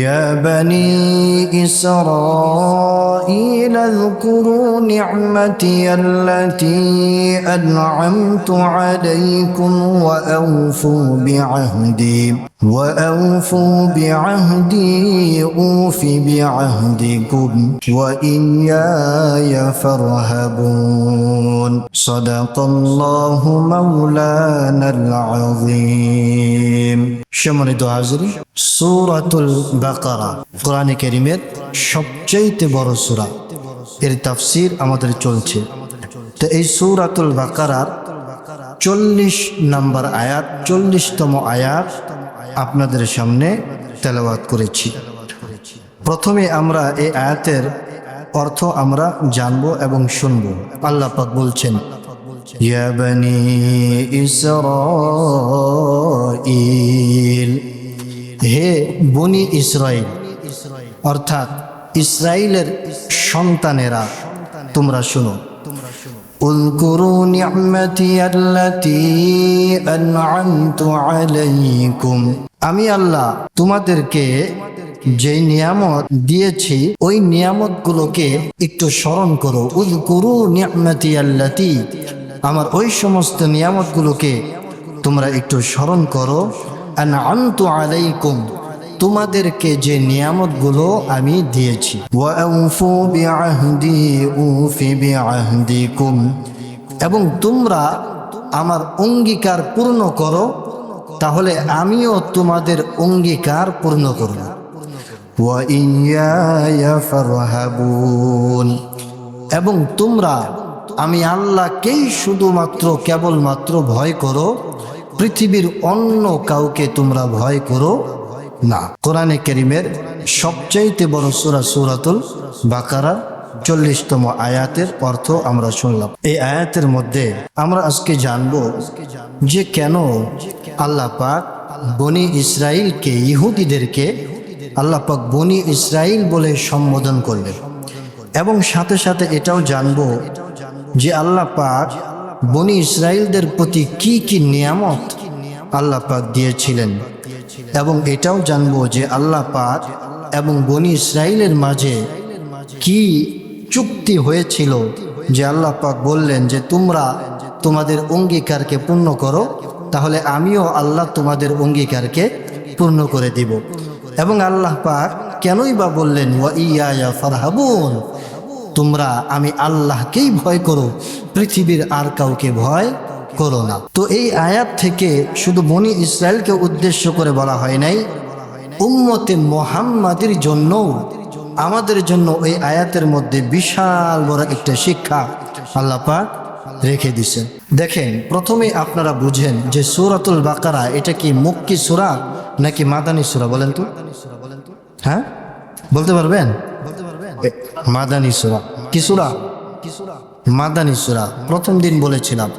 يا بني إسرائيل اذكروا نعمتي التي أنعمت عليكم وأوفوا بعهدي أوف بعهدكم وإياي فارهبون صدق الله مولانا العظيم সম্মানিত হাজিরিন, সূরাতুল বাকারা কোরআনে কারীমের সবচেয়ে বড় সূরা। এর তাফসীর আমাদের চলছে। তো এই সূরাতুল বাকারার 40 নম্বর আয়াত, 40তম আয়াত আপনাদের সামনে তেলাওয়াত করেছি। প্রথমে আমরা এই আয়াতের অর্থ আমরা জানব এবং শুনব। আল্লাহ পাক বলছেন, ইয়া বনি ইসরাঈল, হে বনি ইসরাইল, অর্থাৎ ইসরাইলের সন্তানেরা, তোমরা শুনো। উযকুরু নি'মাতি আল্লাতী আন'আমতু আলাইকুম, আমি আল্লাহ তোমাদেরকে যে নিয়ামত দিয়েছি ওই নিয়ামতগুলোকে একটু স্মরণ করো। উযকুরু নি'মাতি আল্লাতী, আমার ওই সমস্ত নিয়ামতগুলোকে তোমরা একটু স্মরণ করো। আন'আমতু আলাইকুম, তোমাদেরকে যে নিয়ামতগুলো আমি দিয়েছি। ওয়া আউফু বিআহদি উফি বিআহদিকুম, এবং তোমরা আমার অঙ্গীকার পূর্ণ করো, তাহলে আমিও তোমাদের অঙ্গীকার পূর্ণ করব। ওয়া ইয়্যায়া ফারহাবুন, এবং তোমরা আমি আল্লাহকেই শুধুমাত্র কেবলমাত্র ভয় করো, পৃথিবীর অন্য কাউকে তোমরা ভয় করো না। কোরআনে কারীমের সবচাইতে বড় সূরা সূরাতুল বাকারা 40তম আয়াতের অর্থ আমরা শুনলাম। এই আয়াতের মধ্যে আমরা আজকে জানব যে কেন আল্লাহ পাক বনি ইসরাইলকে, ইহুদিদেরকে আল্লাহ পাক বনি ইসরাইল বলে সম্বোধন করলেন, এবং সাথে সাথে এটাও জানব যে আল্লাহ পাক বনি ইসরাইলদের প্রতি কি কি নিয়ামত আল্লাহ পাক দিয়েছিলেন, এবং এটাও জানবো যে আল্লাহ পাক এবং বনি ইসরাইলের মাঝে কি চুক্তি হয়েছিল, যে আল্লাহ পাক বললেন যে তোমরা তোমাদের অঙ্গীকারকে পূর্ণ করো, তাহলে আমিও আল্লাহ তোমাদের অঙ্গীকারকে পূর্ণ করে দিব। এবং আল্লাহ পাক কেনই বা বললেন ওয়া ইয়্যায়া ফারহাবুন, তোমরা আমি আল্লাহকেই ভয় করো, পৃথিবীর আর কাউকে ভয় করো না। তো এই আয়াত থেকে শুধু বনি ইসরায়েলকে উদ্দেশ্য করে বলা হয় নাই, উম্মতে মুহাম্মাদের জন্য, আমাদের জন্য এই আয়াতের মধ্যে বিশাল বড় একটা শিক্ষা আল্লাহ পাক রেখে দিয়েছেন। দেখেন, প্রথমে আপনারা বুঝেন যে সূরাতুল বাকারা এটা কি মক্কি সূরা নাকি মাদানী সূরা? বলেন তো, হ্যাঁ বলতে পারবেন? মাদানী সূরা। কি সূরা? মাদানী সূরা। প্রথম দিন বলেছিলাম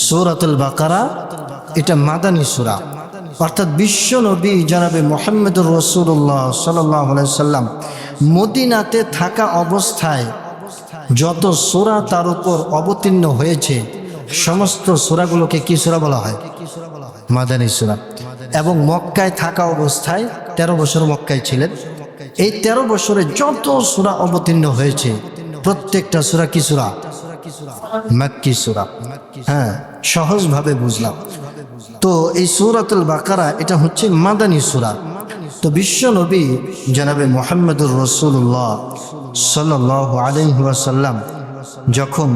সূরাতুল বাকারা এটা মাদানী সূরা, অর্থাৎ বিশ্ব নবী জনাবে মুহাম্মদুর রাসূলুল্লাহ সাল্লাল্লাহু আলাইহি সাল্লাম মদিনাতে থাকা অবস্থায় যত সূরা তার উপর অবতীর্ণ হয়েছে সমস্ত সূরাগুলোকে কি সূরা বলা হয়? মাদানী সূরা। এবং মক্কায় থাকা অবস্থায় 13 বছর মক্কায় ছিলেন, এই 13 বছরে যত সূরা অবতীর্ণ হয়েছে প্রত্যেকটা সূরা কি সূরা? মাক্কি সূরা। হ্যাঁ, সহজভাবে বুঝলাম। তো এই সূরাতুল বাকারা এটা হচ্ছে মাদানী সূরা। তো বিশ্ব নবী জনাবে মুহাম্মদুর রাসূলুল্লাহ সাল্লাল্লাহু আলাইহি ওয়াসাল্লাম যখন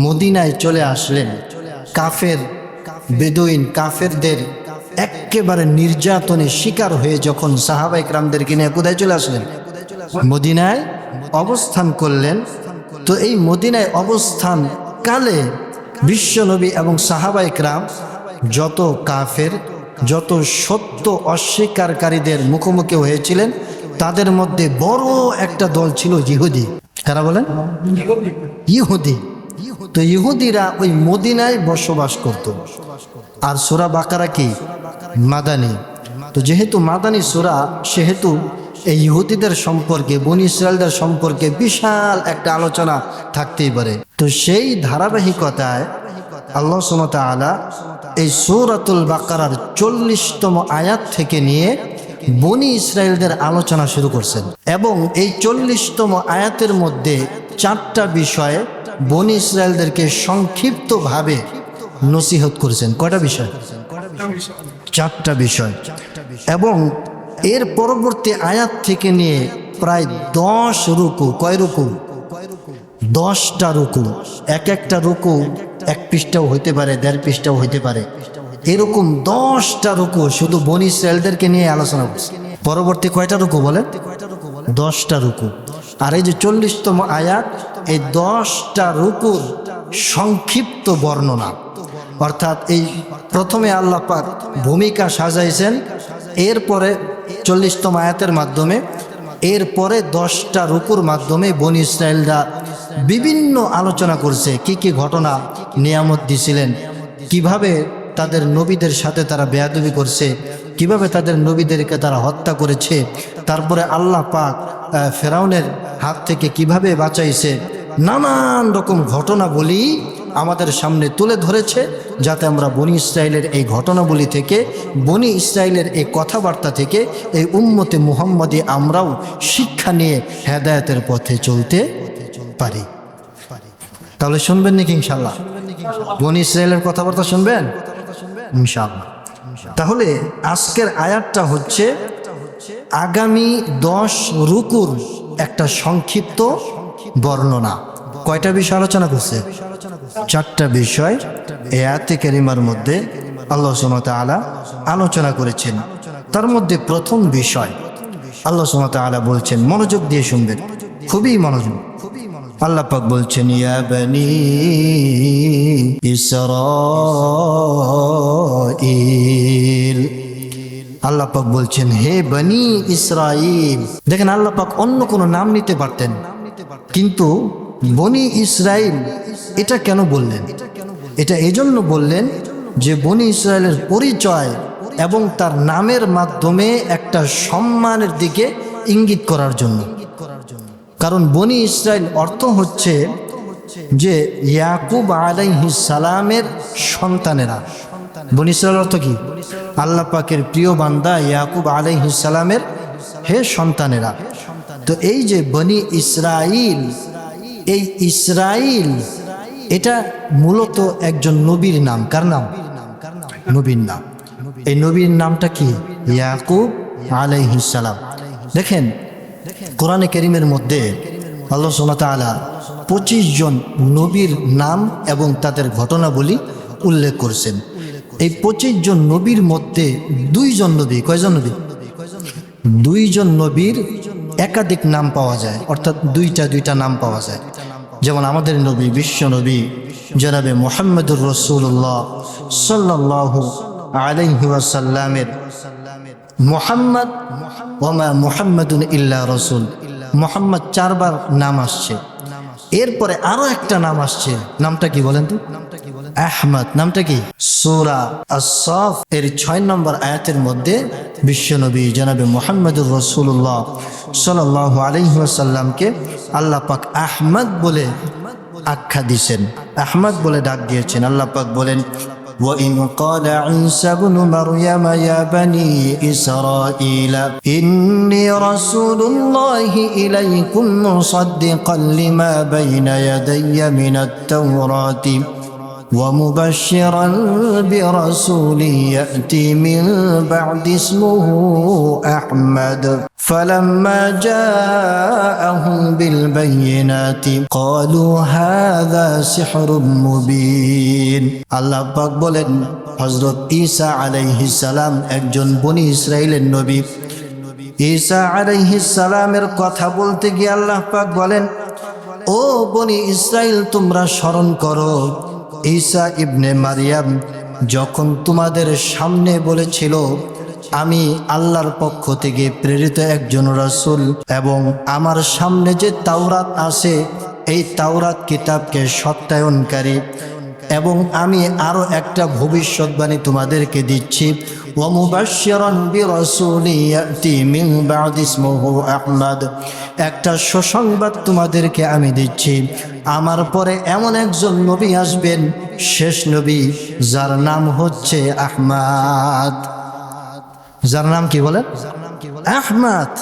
মদিনায় চলে আসলেন, কাফের বেদুইন কাফেরদের একেবারে নির্যাতনের শিকার হয়ে যখন সাহাবায়ে কেরামদেরকে নিয়ে কোথায় চলে আসলেন? মদিনায় অবস্থান করলেন। তো এই মদিনায় অবস্থান কালে বিশ্বনবী এবং সাহাবায়ে কেরাম যত কাফের, যত সত্য অস্বীকারীদের মুখোমুখি হয়েছিলেন, তাদের মধ্যে বড় একটা দল ছিল ইহুদি। কারা বলেন? ইহুদি। তো ইহুদিরা ওই মদিনায় বসবাস করত। আর সূরা বাকারা কি? মাদানী। তো যেহেতু মাদানী সূরা, সেহেতু এই ইহুদিদের সম্পর্কে, বনি ইসরায়েলদের সম্পর্কে বিশাল একটা আলোচনা থাকতেই পারে। তো সেই ধারাবাহিকতায় আল্লাহ সুবহানাহু ওয়া তাআলা এই সূরাতুল বাকারার 40তম আয়াত থেকে নিয়ে বনি ইসরায়েলদের আলোচনা শুরু করছেন এবং এই 40তম আয়াতের মধ্যে 4টা বিষয়ে বনি ইসরায়েলদেরকে সংক্ষিপ্তভাবে নসিহত করেছেন। কয়টা বিষয়? 4টা বিষয়। এবং এর পরবর্তী আয়াত থেকে নিয়ে প্রায় 10 রুকু, কয় রুকু? 10টা রুকু। একটা রুকু 1 পৃষ্ঠাও হইতে পারে, 1.5 পৃষ্ঠাও হইতে পারে, এরকম 10টা রুকু শুধু বনি ইসরায়েলদেরকে নিয়ে আলোচনা করছে। পরবর্তী কয়টা রুকু বলে? 10টা রুকু। আর এই যে 40তম আয়াত, এই 10টা রুকুর সংক্ষিপ্ত বর্ণনা, অর্থাৎ এই প্রথমে আল্লাহ পাক ভূমিকা সাজাইছেন, এরপরে 40তম আয়াতের মাধ্যমে, এরপরে 10টা রুকুর মাধ্যমে বনি ইসরায়েলরা বিভিন্ন আলোচনা করছে। কি কি ঘটনা, নিয়ামত দিছিলেন, কিভাবে তাদের নবীদের সাথে তারা বেয়াদবি করছে, কিভাবে তাদের নবীদেরকে তারা হত্যা করেছে, তারপরে আল্লাহ পাক ফেরাউনের হাত থেকে কিভাবে বাঁচাইছে, নানান রকম ঘটনাবলী আমাদের সামনে তুলে ধরেছে, যাতে আমরা বনি ইসরায়েলের এই ঘটনাবলী থেকে, বনি ইসরায়েলের এই কথাবার্তা থেকে এই উম্মতে মুহাম্মদী আমরাও শিক্ষা নিয়ে হেদায়েতের পথে চলতে পারি। তাহলে শুনবেন নাকি ইনশাআল্লাহ? বনি ইসরায়েলের কথাবার্তা শুনবেন ইনশাআল্লাহ। তাহলে আজকের আয়াতটা হচ্ছে আগামী 10 রুকুর একটা সংক্ষিপ্ত বর্ণনা। কয়টা বিষয় আলোচনা করছে? 4টা বিষয় এই আয়াতে কারিমার মধ্যে আল্লাহ সুবহানাহু ওয়া তাআলা আলোচনা করেছেন। তার মধ্যে প্রথম বিষয় আল্লাহ সুবহানাহু ওয়া তাআলা বলছেন, মনোযোগ দিয়ে শুনবেন, খুবই মনোযোগ। আল্লাহ পাক বলছেন, ইয়া বনি ইসরাঈল। আল্লাহ পাক বলছেন, হে বনি ইসরাঈল। দেখেন, আল্লাহ পাক অন্য কোনো নাম নিতে পারতেন, কিন্তু বনি ইসরাঈল এটা কেন বললেন? এটা এজন্য বললেন যে বনি ইসরায়েলের পরিচয় এবং তার নামের মাধ্যমে একটা সম্মানের দিকে ইঙ্গিত করার জন্য। কারণ বনি ইসরায়েল অর্থ হচ্ছে যে ইয়াকুব আলাইহিস সালামের সন্তানেরা। বনি ইসরায়েল অর্থ কি? আল্লাহ পাকের প্রিয় বান্দা ইয়াকুব আলাইহিস সালামের হে সন্তানেরা। তো এই যে বনি ইসরাইল, এই ইসরাইল এটা মূলত একজন নবীর নাম। কার নাম? নবীর নাম। এই নবীর নামটা কি? ইয়াকুব আলাইহিস সালাম। দেখেন, কোরআনে কারীমের মধ্যে আল্লাহ সুবহানাহু ওয়া তাআলা 25 জন নবীর নাম এবং তাদের ঘটনাবলী উল্লেখ করেছেন। এই 25 জন নবীর মধ্যে 2 জন নবী, কয়জন নবী? 2 জন নবীর একাধিক নাম পাওয়া যায়, অর্থাৎ দুইটা নাম পাওয়া যায়। যেমন আমাদের নবী, বিশ্ব নবী জনাবে মুহাম্মদুর রাসূলুল্লাহ সাল্লাল্লাহু আলাইহি ওয়াসাল্লামের মুহাম্মদ ওয়া মা মুহাম্মাদুন ইল্লা রাসূল, মুহাম্মদ 4 বার নাম আসছে। এরপরে আরো একটা নাম আসছে, নামটা কি বলেন তো? আহমদ। নামটা কি? সূরা আস-সাফ এর 6 নম্বর আয়াতের মধ্যে বিশ্বনবী জনাবে মুহাম্মদুর রাসূলুল্লাহ সাল্লাল্লাহু আলাইহি ওয়াসাল্লামকে আল্লাহ পাক আহমদ বলে আখ্যা দিয়েছেন, আহমদ বলে ডাক দিয়েছেন। আল্লাহ পাক বলেন, وَإِنْ قَالَ عِيسَى ابْنُ مَرْيَمَ يَا بَنِي إِسْرَائِيلَ إِنِّي رَسُولُ اللَّهِ إِلَيْكُمْ مُصَدِّقًا لِمَا بَيْنَ يَدَيَّ مِنَ التَّوْرَاةِ وَمُبَشِّرًا بِرَسُولٍ يَأْتِي مِنْ بَعْدِي اسْمُهُ أَحْمَدُ فَلَمَّا جَاءَهُمْ بِالْبَيِّنَاتِ قَالُوا هَذَا سِحْرٌ مُبِينٌ। আল্লাহ পাক বলেন, হযরত ঈসা আলাইহিস সালাম একজন বনি ইসরাইলের নবী। ঈসা আলাইহিস সালামের কথা বলতে গিয়ে আল্লাহ পাক বলেন, ও বনি ইসরাইল, তোমরা স্মরণ করো ঈসা ইবনে মারিয়াম যখন তোমাদের সামনে বলেছিল, আমি আল্লাহর পক্ষ থেকে প্রেরিত একজন রাসূল এবং আমার সামনে যে তাওরাত আছে এই তাওরাত কিতাবকে সত্যায়নকারী, এবং আমি আরো একটা ভবিষ্যৎবাণী তোমাদেরকে দিচ্ছি, ওয়া মুবাশশিরান বিরাসূলিন ইয়াতি মিন বা'দি ইসমুহু আহমদ, একটা সুসংবাদ তোমাদেরকে আমি দিচ্ছি, আমার পরে এমন একজন নবী আসবেন, শেষ নবী, যার নাম হচ্ছে আহমদ। যার নাম কি বলেন? আহমদ।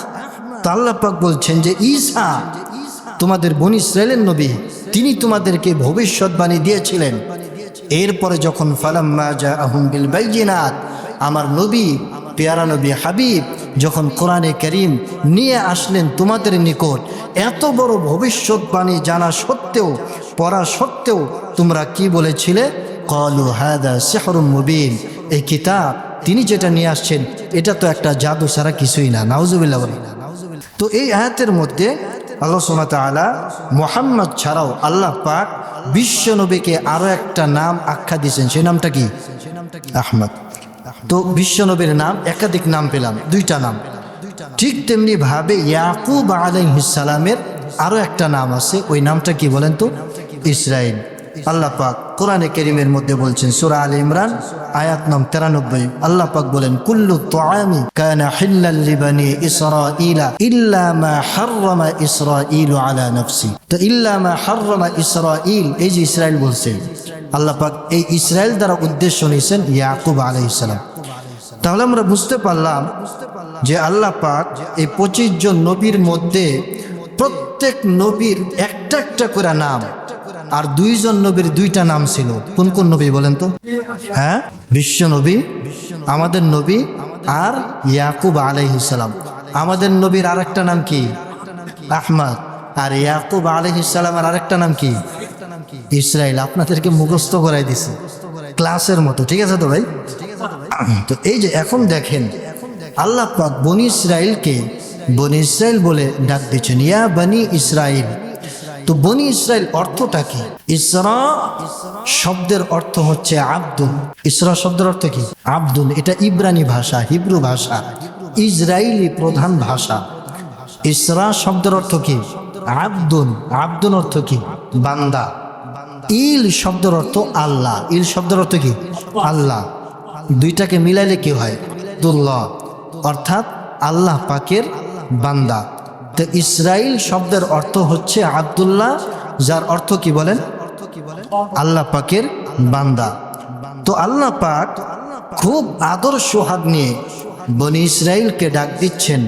তো আল্লাহ পাক বলছেন যে ঈসা তোমাদের বনী ইসরাইলের নবী, তিনি তোমাদেরকে ভবিষ্যৎবাণী দিয়েছিলেন। এরপরে যখন ফালাম্মা জাআহুম বিল বাইয়িনাত, আমার নবী, পেয়ারা নবী হাবিব যখন কোরআনে কারীম নিয়ে আসলেন তোমাদের নিকট, এত বড় ভবিষ্যৎবাণী জানা সত্ত্বেও, পড়া সত্ত্বেও তোমরা কি বলেছিলে? ক্বালু হাযা সিহরুম মুবিন, এই কিতাব তিনি যেটা নিয়ে আসছেন এটা তো একটা জাদু ছাড়া কিছুই না। নাউজুবিল্লাহ বলেন। তো এই আয়াতের মধ্যে আল্লাহ সুবহানাহু ওয়া তাআলা মুহাম্মদ ছাড়াও আল্লাহ পাক বিশ্ব নবীকে আরো একটা নাম আখ্যা দিয়েছেন, সেই নামটা কি? আহমদ। তো বিশ্ব নবীর নাম একাধিক নাম পেলাম, দুইটা নাম। ঠিক তেমনি ভাবে ইয়াকুব আলাইহিস সালামের আরো একটা নাম আছে, ওই নামটা কি বলেন তো? ইসরাইল। আল্লাহ পাক কোরআনে কারীমের মধ্যে বলছেন, সূরা আলে ইমরান আয়াত নং 93, আল্লাহ পাক বলেন, কুল্লু তুআমি কানা হিল্লাল লিবানি ইসরাঈলা ইল্লা মা হাররামা ইসরাঈলু আলা নাফসি। তো ইল্লা মা হাররামা ইসরাঈল, এই যে ইসরাইল বলছেন, আল্লাহ পাক এই ইসরাইল দ্বারা উদ্দেশ্য নিয়েছেন ইয়াকুব আলাইহিস সালাম। তাহলে আমরা বুঝতে পারলাম যে আল্লাহ পাক এই 25 জন নবীর মধ্যে প্রত্যেক নবীর একটা একটা করে নাম, আর 2 জন নবীর 2টা নাম ছিল। কোন কোন নবী বলেন তো? হ্যাঁ, বিশ্ব নবী, আমাদের নবী, আর ইয়াকুব আলাইহিস সালাম। আমাদের নবীর আরেকটা নাম কি? আহমদ। আর ইয়াকুব আলাইহিস সালামের আরেকটা নাম কি? ইসরাইল। আপনাদেরকে মুখস্থ করাই দিছে ক্লাসের মতো, ঠিক আছে তো ভাই? তো এই যে এখন দেখেন আল্লাহ পাক বনি ইসরাইলকে বনি ইসরাইল বলে ডাক দিচ্ছেন, ইয়া বনি ইসরাইল। তো বনি ইসরাইল অর্থটা কি? ইসরা শব্দের অর্থ হচ্ছে আব্দুল। ইসরা শব্দের অর্থ কি? আব্দুল। এটা ইব্রানি ভাষা, হিব্রু ভাষা, ইসরায়েলি প্রধান ভাষা। ইসরা শব্দের অর্থ কি? আব্দুল। আব্দুল অর্থ কি? বান্দা। ইল শব্দের অর্থ আল্লাহ। ইল শব্দের অর্থ কি? আল্লাহ। দুইটাকে মিলাইলে কি হয়? আব্দুল্লাহ, অর্থাৎ আল্লাহ পাকের বান্দা। তো ইসরাইল শব্দের অর্থ হচ্ছে আব্দুল্লাহ, যার অর্থ কি বলেন? আল্লাহ পাকের বান্দা। তো আল্লাহ পাক খুব আদর সোহাগ নিয়ে বনি ইসরাইলকে ডাক দিচ্ছেন,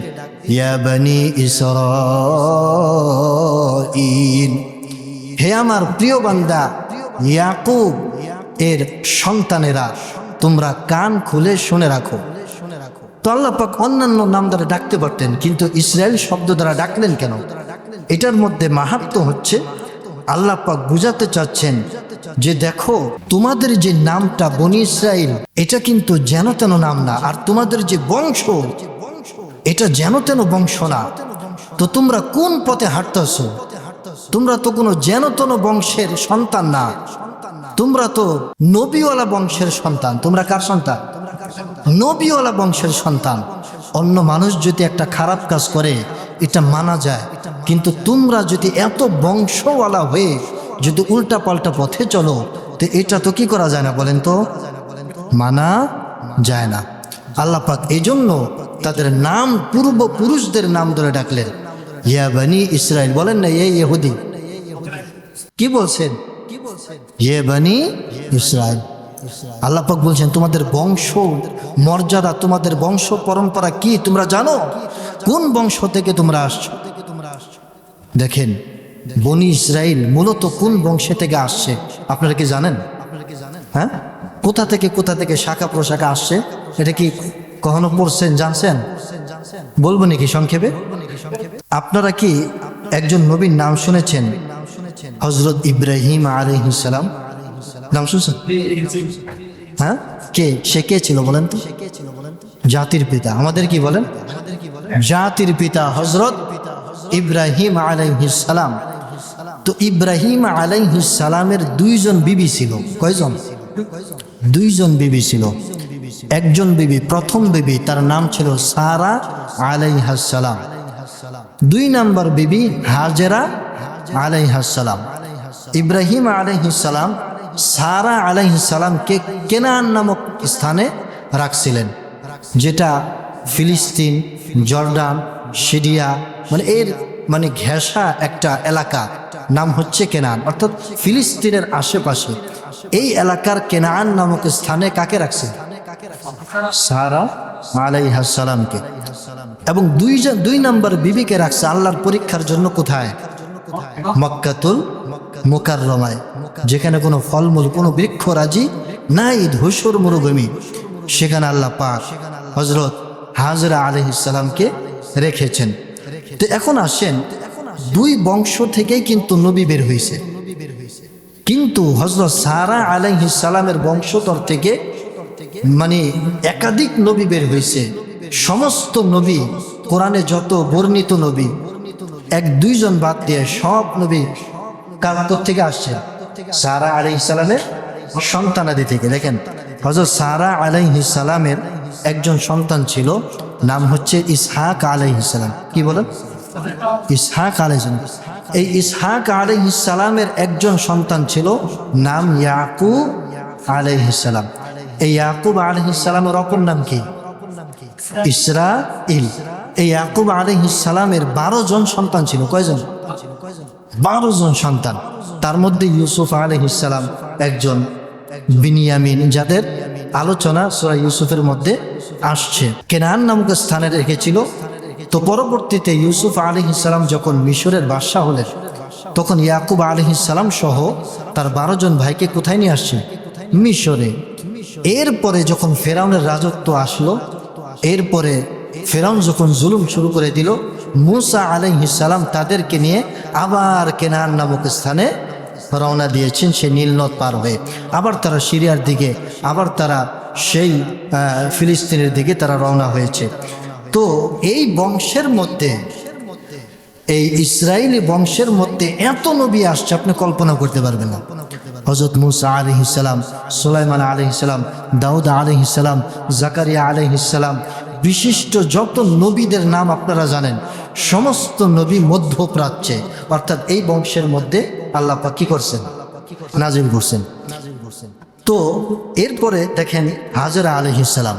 ইয়া বনি ইসরাঈল, হে আমার প্রিয় বান্দা ইয়াকুব এর সন্তানেরা, তোমরা কান খুলে শুনে রাখো। তো আল্লাহ পাক অন্যান্য নাম দ্বারা ডাকতে পারতেন, কিন্তু ইসরায়েল শব্দ দ্বারা ডাকলেন কেন? এটার মধ্যে মাহাত্ম্য হচ্ছে আল্লাহ পাক বুঝাতে চাচ্ছেন যে দেখো, তোমাদের যে নামটা বনি ইসরাইল, এটা কিন্তু যেন তেন নাম না, আর তোমাদের যে বংশ, এটা যেন তেন বংশ না। তো তোমরা কোন পথে হাঁটতেছো? তোমরা তো কোনো যেন তেন বংশের সন্তান না, তোমরা তো নবীওয়ালা বংশের সন্তান। তোমরা কার সন্তান? নবীওয়ালা বংশের সন্তান। অন্য মানুষ যদি একটা খারাপ কাজ করে এটা মানা যায়, কিন্তু তোমরা যদি এত বংশওয়ালা হয়ে যদি উল্টা পাল্টা পথে চলো, তো এটা তো কি করা যায় না বলেন তো? মানা যায় না। আল্লাহ পাক এই জন্য তাদের নাম পূর্বপুরুষদের নাম ধরে ডাকলেন, ইয়া বনি ইসরাইল। বলেন না ইয়ে ইহুদি, কি বলছেন? ইয়ে বনি ইসরাইল। আল্লাহ পাক বলছেন তোমাদের বংশ মর্যাদা, তোমাদের বংশ পরম্পরা কি তোমরা জানো? কোন বংশ থেকে তোমরা আসছো? দেখেন বনি ইসরাইল মূলত কোন বংশে থেকে আসছে আপনারা কি জানেন? হ্যাঁ, কোথা থেকে শাখা প্রশাখা আসছে এটা কি কখনো পড়ছেন, জানছেন? বলবো নাকি সংক্ষেপে? আপনারা কি একজন নবীর নাম শুনেছেন? হযরত ইব্রাহিম আলাইহিস সালাম নাম শুনছেন? হ্যাঁ, সে কে ছিল বলেন তো? জাতির পিতা। আমাদের কি বলেন? জাতির পিতা হযরত ইব্রাহিম আলাইহিস সালাম। তো ইব্রাহিম আলাইহিস সালামের 2 জন বিবি ছিল। কয়জন? 2 জন বিবি ছিল। একজন বিবি, প্রথম বিবি, তার নাম ছিল সারা আলাইহাস সালাম। 2 নম্বর বিবি হাজেরা আলাইহাস সালাম। ইব্রাহিম আলাইহিস সালাম সারা আলাইহিস সালামকে কেনান নামক স্থানে রাখছিলেন, যেটা ফিলিস্তিন, জর্ডান, সিরিয়া, মানে ঘেঁষা একটা এলাকা, নাম হচ্ছে কেনান, অর্থাৎ ফিলিস্তিনের আশেপাশে এই এলাকার কেনান নামক স্থানে কাকে রাখছে? সারা আলাইহিস সালামকে। এবং দুই নাম্বার বিবিকে রাখছে আল্লাহর পরীক্ষার জন্য কোথায়? মক্কাতুল মুকাররমায়, যেখানে কোনো ফলমূল, কোনো বৃক্ষরাজি নাই, ধূসর মরুভূমি, সেখানে আল্লাহ পাক হযরত হাজরা আলাইহিস সালামকে রেখেছেন। তো এখন আসেন, দুই বংশ থেকেই কিন্তু নবী বের হয়েছে, কিন্তু হযরত সারা আলাইহিস সালামের বংশধর থেকে মানে একাধিক নবী বের হয়েছে। সমস্ত নবী, কোরআনে যত বর্ণিত নবী, এক দুইজন বাদ দিয়ে সব নবী কার থেকে আসছে? সারা আলাইহিস সালামের সন্তানাদি থেকে। দেখেন, হযরত সারা আলাইহিস সালামের একজন সন্তান ছিল, নাম হচ্ছে ইসহাক আলাইহিস সালাম। কি বলেন? ইসহাক আলাইহিস সালাম। এই ইসহাক আলাইহিস সালামের একজন সন্তান ছিল, নাম ইয়াকুব আলাইহিস সালাম। এই ইয়াকুব আলাইহিস সালামের অপর নাম কি? ইসরাইল। এই ইয়াকুব আলাইহিস সালামের 12 জন সন্তান ছিল। কয়জন? 12 জন সন্তান। তার মধ্যে ইউসুফ আলাইহিস সালাম একজন, বিনিয়ামিন, যাদের আলোচনা সূরা ইউসুফের মধ্যে আসছে, কেনান নামক স্থানে রেখেছিল। তো পরবর্তীতে ইউসুফ আলাইহিস সালাম যখন মিশরের বাদশা হলেন, তখন ইয়াকুব আলাইহিস সালাম সহ তার 12 জন ভাইকে কোথায় নিয়ে আসছে? মিশরে। এরপরে যখন ফেরাউনের রাজত্ব আসলো, এরপরে ফেরাউন যখন জুলুম শুরু করে দিল, মূসা আলাইহিস সালাম তাদেরকে নিয়ে আবার কেনান নামক স্থানে রওনা দিয়েছেন, সে নীল নদ পার হয়ে। আবার তারা সিরিয়ার দিকে, আবার তারা সেই ফিলিস্তিনের দিকে তারা রওনা হয়েছে। তো এই বংশের মধ্যে, এই ইসরায়েলি বংশের মধ্যে এত নবী আসছে, আপনি কল্পনা করতে পারবেন না। হযরত মূসা আলাইহিস সালাম, সুলাইমান আলাইহিস সালাম, দাউদ আলাইহিস সালাম, জাকারিয়া আলাইহিস সালাম, বিশিষ্ট যত নবীদের নাম আপনারা জানেন, সমস্ত নবী মধ্যপ্রাচ্যে, অর্থাৎ এই বংশের মধ্যে আল্লাহ পাক কি করছেন? নাজিল করছেন। তো এরপরে দেখেন হাজরা আলাইহিস সালাম।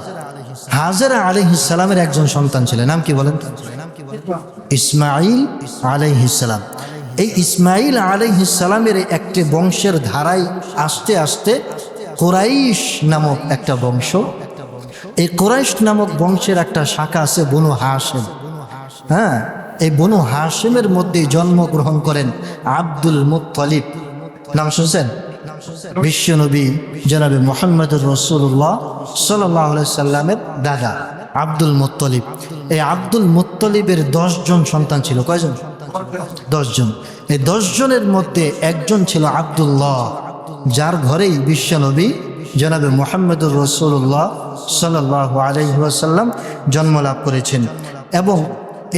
হাজরা আলাইহিস সালামের একজন সন্তান ছিলেন, নাম কি বলেন? ইসমাঈল আলাইহিস সালাম। এই ইসমাঈল আলাইহিস সালামের একটি বংশের ধারায় আস্তে আস্তে কুরাইশ নামক একটা বংশ, এই কুরাইশ নামক বংশের একটা শাখা আছে বনু হাশিম। হ্যাঁ, এই বনু হাশিমের মধ্যে জন্মগ্রহণ করেন আব্দুল মুত্তালিব। নাম শুনছেন? বিশ্বনবী জনাবে মুহাম্মদুর রাসূলুল্লাহ সাল্লাল্লাহু আলাইহি সাল্লামের দাদা আব্দুল মুত্তালিব। এই আব্দুল মুত্তালিবের 10 জন সন্তান ছিল। কয়জন? 10 জন। এই 10 জনের মধ্যে একজন ছিল আব্দুল্লাহ, যার ঘরেই বিশ্বনবী জনাবে মুহাম্মদুর রাসূলুল্লাহ সাল্লাল্লাহু আলাইহি ওয়াসাল্লাম জন্ম লাভ করেছেন। এবং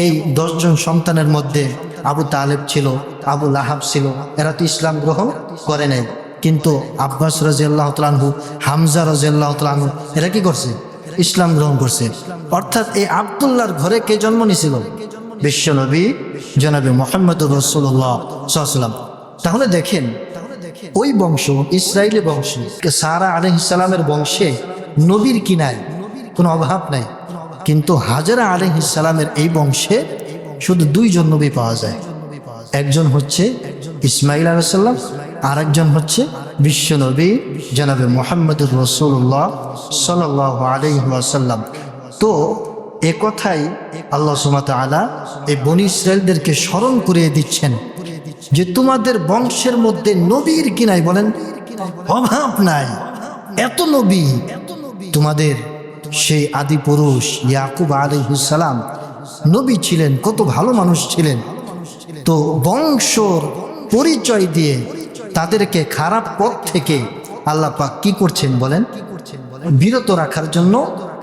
এই 10 জন সন্তানের মধ্যে আবু তালেব ছিল, আবু লাহাব ছিল। এরা তো ইসলাম গ্রহণ করে নাই, কিন্তু আব্বাস রাদিয়াল্লাহু তাআলা আনহু, হামজা রাদিয়াল্লাহু তাআলা আনহু, এরা কি করছে? ইসলাম গ্রহণ করছে। অর্থাৎ এই আব্দুল্লাহর ঘরে কে জন্ম নিয়েছিল? বিশ্বনবী জনাবে মুহাম্মদুর রাসূলুল্লাহ সাল্লাল্লাহু আলাইহি ওয়াসাল্লাম। তাহলে দেখেন, ওই বংশ, ইসরায়েলি বংশ, সারা আলাইহিস সালামের বংশে নবীর কি নাই? কোনো অভাব নাই। কিন্তু হাজরা আলাইহিস সালামের এই বংশে শুধু 2 জন নবী পাওয়া যায়। একজন হচ্ছে ইসমাঈল আলাইহিস সালাম, আর একজন হচ্ছে বিশ্বনবী জনাবে মুহাম্মদুর রাসূলুল্লাহ সাল্লাল্লাহু আলাইহি ওয়াসাল্লাম। তো এ কথাই আল্লাহ সুবহানাহু ওয়া তাআলা এই বনী ইসরায়েলদেরকে স্মরণ করিয়ে দিচ্ছেন যে তোমাদের বংশের মধ্যে নবীর কি নাই? বলেন, অভাব নাই, এত নবী। তোমাদের সেই আদি পুরুষ ইয়াকুব আলাইহিস সালাম নবী ছিলেন, কত ভালো মানুষ ছিলেন। তো বংশর পরিচয় দিয়ে তাদেরকে খারাপ পথ থেকে আল্লাহ পাক কি করছেন বলেন? বিরত রাখার জন্য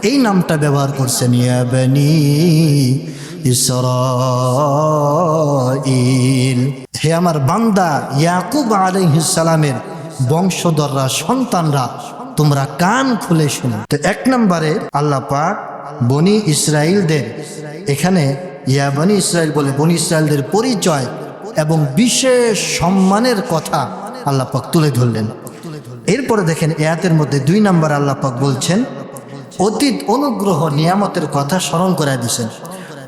এই নামটা ব্যবহার করছেন, ইয়া বনি ইসরাঈল। হে আমার বান্দা ইয়াকুব আলাইহিস সালামের বংশধররা, সন্তানরা, তোমরা কান খুলে শোনো। তো 1 নম্বরে আল্লাহ পাক বনি ইসরাঈলদের, এখানে ইয়া বনি ইসরাঈল বলে বনি ইসরাঈলদের পরিচয় এবং বিশেষ সম্মানের কথা আল্লাহ পাক তুলে ধরলেন। এরপরে দেখেন আয়াতের মধ্যে 2 নম্বর আল্লাহ পাক বলছেন অতীত অনুগ্রহ নিয়ামতের কথা স্মরণ করায় দিয়েছেন।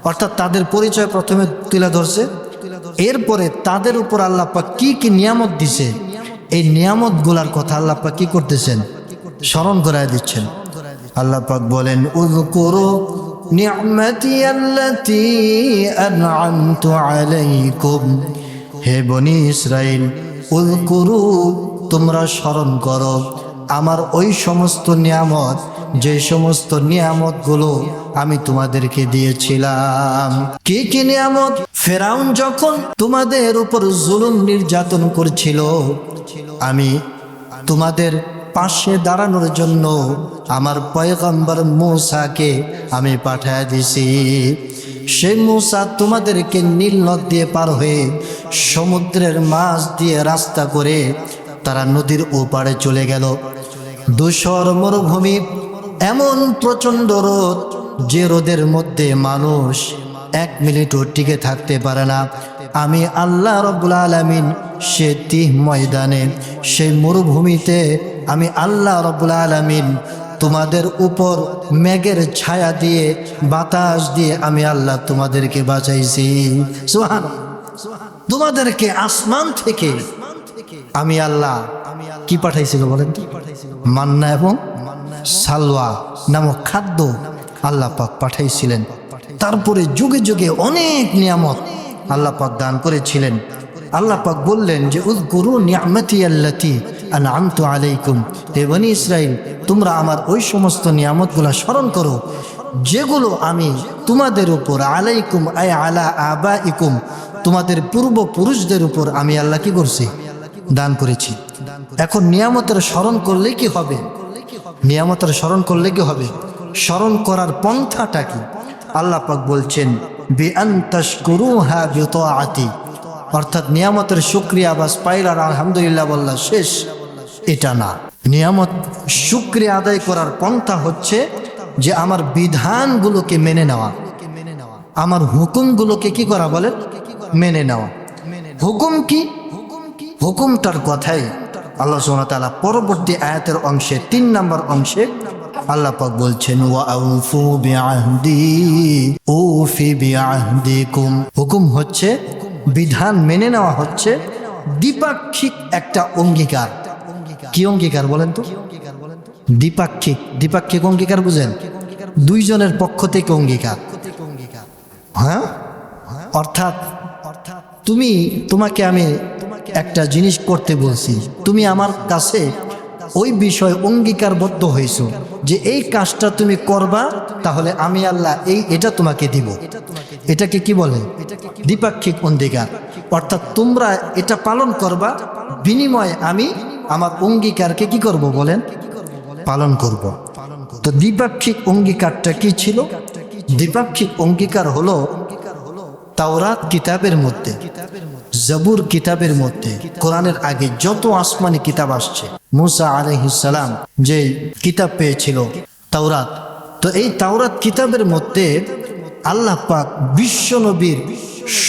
অর্থাৎ তাদের পরিচয় প্রথমে তুলে ধরছে, এরপরে তাদের উপর আল্লাহ পাক কি কি নিয়ামত দিছে, এই নিয়ামতগুলার কথা আল্লাহ পাক কি করতেছেন? স্মরণ করায় দিচ্ছেন। আল্লাহ পাক বলেন উযকুরু নি'মাতি আল্লাতী আন'আমতু আলাইকুম। হে বনি ইসরাইল, উযকুরু, তোমরা স্মরণ করো আমার ওই সমস্ত নিয়ামত, যে সমস্ত নিয়ামতগুলো আমি তোমাদেরকে দিয়েছিলাম। কি কি নিয়ামত? ফেরাউন যখন তোমাদের উপর জুলুম নির্যাতন করছিল, আমি তোমাদের পাশে দাঁড়ানোর জন্য আমার পয়গম্বর মূসাকে আমি পাঠিয়ে দিছি। সেই মূসা তোমাদেরকে নীল নদ দিয়ে পার হয়ে সমুদ্রের মাঝ দিয়ে রাস্তা করে তারা নদীর ওপারে চলে গেল। ধূসর মরুভূমি, এমন প্রচণ্ড রোদ যে রোদের মধ্যে মানুষ 1 মিনিটও টিকে থাকতে পারে না। আমি আল্লাহ রাব্বুল আলামিন সে তিহ ময়দানে, সেই মরুভূমিতে আমি আল্লাহ রাব্বুল আলামিন তোমাদের উপর মেঘের ছায়া দিয়ে, বাতাস দিয়ে আমি আল্লাহ তোমাদেরকে বাঁচাইছি। সুবহানাল্লাহ। তোমাদেরকে আসমান থেকে আমি আল্লাহ কি পাঠাইছিল বলেন? মান্না এবং সালওয়া নামক খাদ্য আল্লাহ পাক পাঠাইছিলেন। তারপরে যুগে যুগে অনেক নিয়ামত আল্লাহ পাক দান করেছিলেন। আল্লাহ পাক বললেন যে উযকুরু নি'মাতি আল্লাতী আন'আমতু আলাইকুম। হে বনী ইসরাইল, তোমরা আমার ওই সমস্ত নিয়ামতগুলো স্মরণ করো যেগুলো আমি তোমাদের উপর, আলাইকুম আয় আলা আবাইকুম, তোমাদের পূর্বপুরুষদের উপর আমি আল্লাহ কি করছি? দান করেছি। এখন নিয়ামতের স্মরণ করলে কি হবে? নিয়ামতের স্মরণ করলে কি হবে? স্মরণ করার পন্থাটা কি? আল্লাহ পাক বলছেন বিআন তাশকুরুহা বিতাআতি, অর্থাৎ নিয়ামতের শুকরিয়া বাস পাইলার আলহামদুলিল্লাহ বললা শেষ, এটা না। নিয়ামত শুকরিয়া আদায় করার পন্থা হচ্ছে যে আমার বিধানগুলোকে মেনে নেওয়া, আমার হুকুমগুলোকে কি করা বলেন? মেনে নেওয়া। হুকুম কি? হুকুমটার কথাই আল্লাহ সুবহানাহু ওয়া তাআলা পরবর্তী আয়াতের অংশে 3 নম্বর অংশে আল্লাহ পাক বলছেন ওয়া আউফু বিআহদি উফি বিআহদিকুম। হুকুম হচ্ছে, বিধান মেনে নেওয়া হচ্ছে দ্বিপাক্ষিক একটা অঙ্গীকার। কি অঙ্গীকার বলেন তো? দ্বিপাক্ষিক। দ্বিপাক্ষিক অঙ্গীকার বুঝেন? দুইজনের পক্ষ থেকে অঙ্গীকার। হ্যাঁ, অর্থাৎ তোমাকে আমি একটা জিনিস করতে বলছি, তুমি আমার কাছে ওই বিষয় অঙ্গীকারবদ্ধ হয়েছো যে এই কাজটা তুমি করবা, তাহলে আমি আল্লাহ এটা তোমাকে দিব। এটাকে কি বলে? দ্বিপাক্ষিক অঙ্গীকার। অর্থাৎ তোমরা এটা পালন করবা, বিনিময়ে আমি আমার অঙ্গীকারকে কি করব বলেন? পালন করব। তো দ্বিপাক্ষিক অঙ্গীকারটা কি ছিল? দ্বিপাক্ষিক অঙ্গীকার হলো তাওরাত কিতাবের মধ্যে, জবুর কিতাবের মধ্যে, কোরআনের আগে যত আসমানি কিতাব আসছে, মুসা আলাইহিস সালাম যে কিতাব পেয়েছিল তাওরাত, তো এই তাওরাত কিতাবের মধ্যে আল্লাহ পাক বিশ্ব নবীর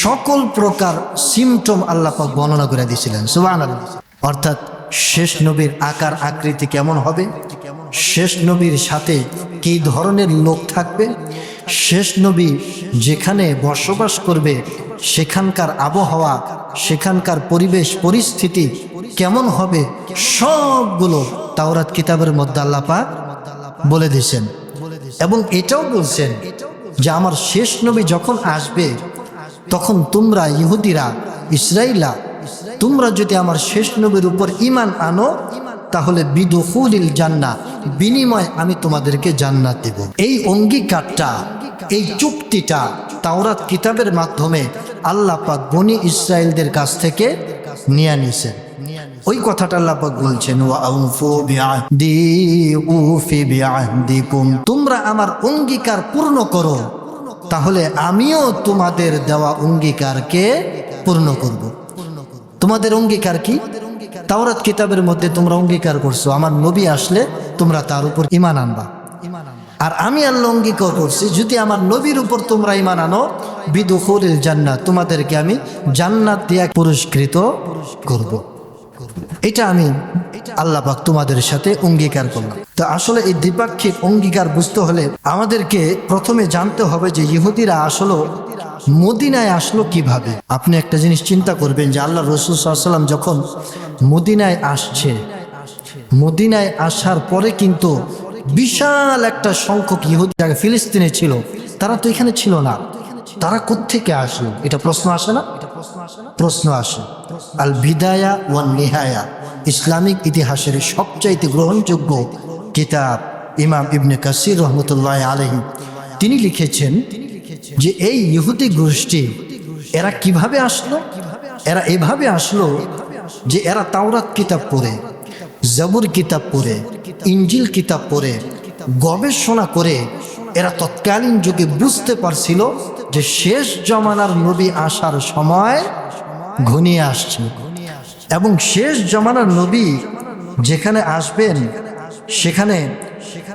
সকল প্রকার সিমটম আল্লাহ পাক বর্ণনা করে দিয়েছিলেন। সুবহানাল্লাহ। অর্থাৎ শেষ নবীর আকার আকৃতি কেমন হবে, শেষ নবীর সাথে কি ধরনের লোক থাকবে, শেষ নবী যেখানে বসবাস করবে সেখানকার আবহাওয়া, সেখানকার পরিবেশ পরিস্থিতি কেমন হবে, সবগুলো তাওরাত কিতাবের মধ্যে আল্লাহ পাক বলে দিয়েছেন। এবং এটাও বলছেন যে আমার শেষ নবী যখন আসবে তখন তোমরা ইহুদিরা, ইসরাইলা, তোমরা যদি আমার শেষ নবীর উপর ঈমান আনো তাহলে বিদুখুলিল জান্নাহ, বিনিময়ে আমি তোমাদেরকে জান্নাত দেব। এই অঙ্গীকারটা, এই চুক্তিটা তাওরাত কিতাবের মাধ্যমে আল্লাহ পাক বনি ইসরাইলদের কাছ থেকে নিয়ে নিয়েছেন। ওই কথাটা আল্লাহ পাক বলছেন ওয়া আউফু বিআহদি উফি বিআহদিকুম, তোমরা আমার অঙ্গীকার পূর্ণ করো তাহলে আমিও তোমাদের দেওয়া অঙ্গীকারকে পূর্ণ করব। তোমাদের অঙ্গীকার কি? তাওরাত কিতাবের মধ্যে তোমরা অঙ্গীকার করছো আমার নবী আসলে তোমরা তার উপর ঈমান আনবা, আর আমি আল্লাহ অঙ্গীকার করছি যদি আমার নবীর উপর তোমরা ঈমান আনো বিদুখুলিল জান্নাত, তোমাদেরকে আমি জান্নাত দিয়ে পুরস্কৃত করব। এটা আমি আল্লাহ পাক তোমাদের সাথে অঙ্গীকার করলাম। তো আসলে এই দ্বিপাক্ষিক অঙ্গীকার বুঝতে হলে আমাদেরকে প্রথমে জানতে হবে যে ইহুদিরা আসলে মদিনায় আসলো কিভাবে। আপনি একটা জিনিস চিন্তা করবেন যে আল্লাহ রাসূল সাল্লাল্লাহু আলাইহি ওয়াসাল্লাম যখন মদিনায় আসছে, মদিনায় আসার পরে কিন্তু বিশাল একটা সংখ্যক ইহুদি ফিলিস্তিনে ছিল, তারা তো এখানে ছিল না, তারা কোত্থেকে আসলো? এটা প্রশ্ন আসে না? প্রশ্ন আসে। আল বিদায়া ওয়ান নিহায়া ইসলামিক ইতিহাসের সবচাইতে গ্রহণযোগ্য কিতাব ইমাম ইবনে কাসির রহমতুল্লাহ আলাইহি তিনি লিখেছেন যে এই ইহুদি গোষ্ঠী এরা কিভাবে আসলো? এরা এভাবে আসলো যে এরা তাওরাত কিতাব পড়ে, জাবুর কিতাব পড়ে, ইনজিল কিতাব পড়ে, গবেষণা করে এরা তৎকালীন যুগে বুঝতে পারছিল যে শেষ জমানার নবী আসার সময় ঘনিয়ে আসছে, এবং শেষ জমানার নবী যেখানে আসবেন সেখানে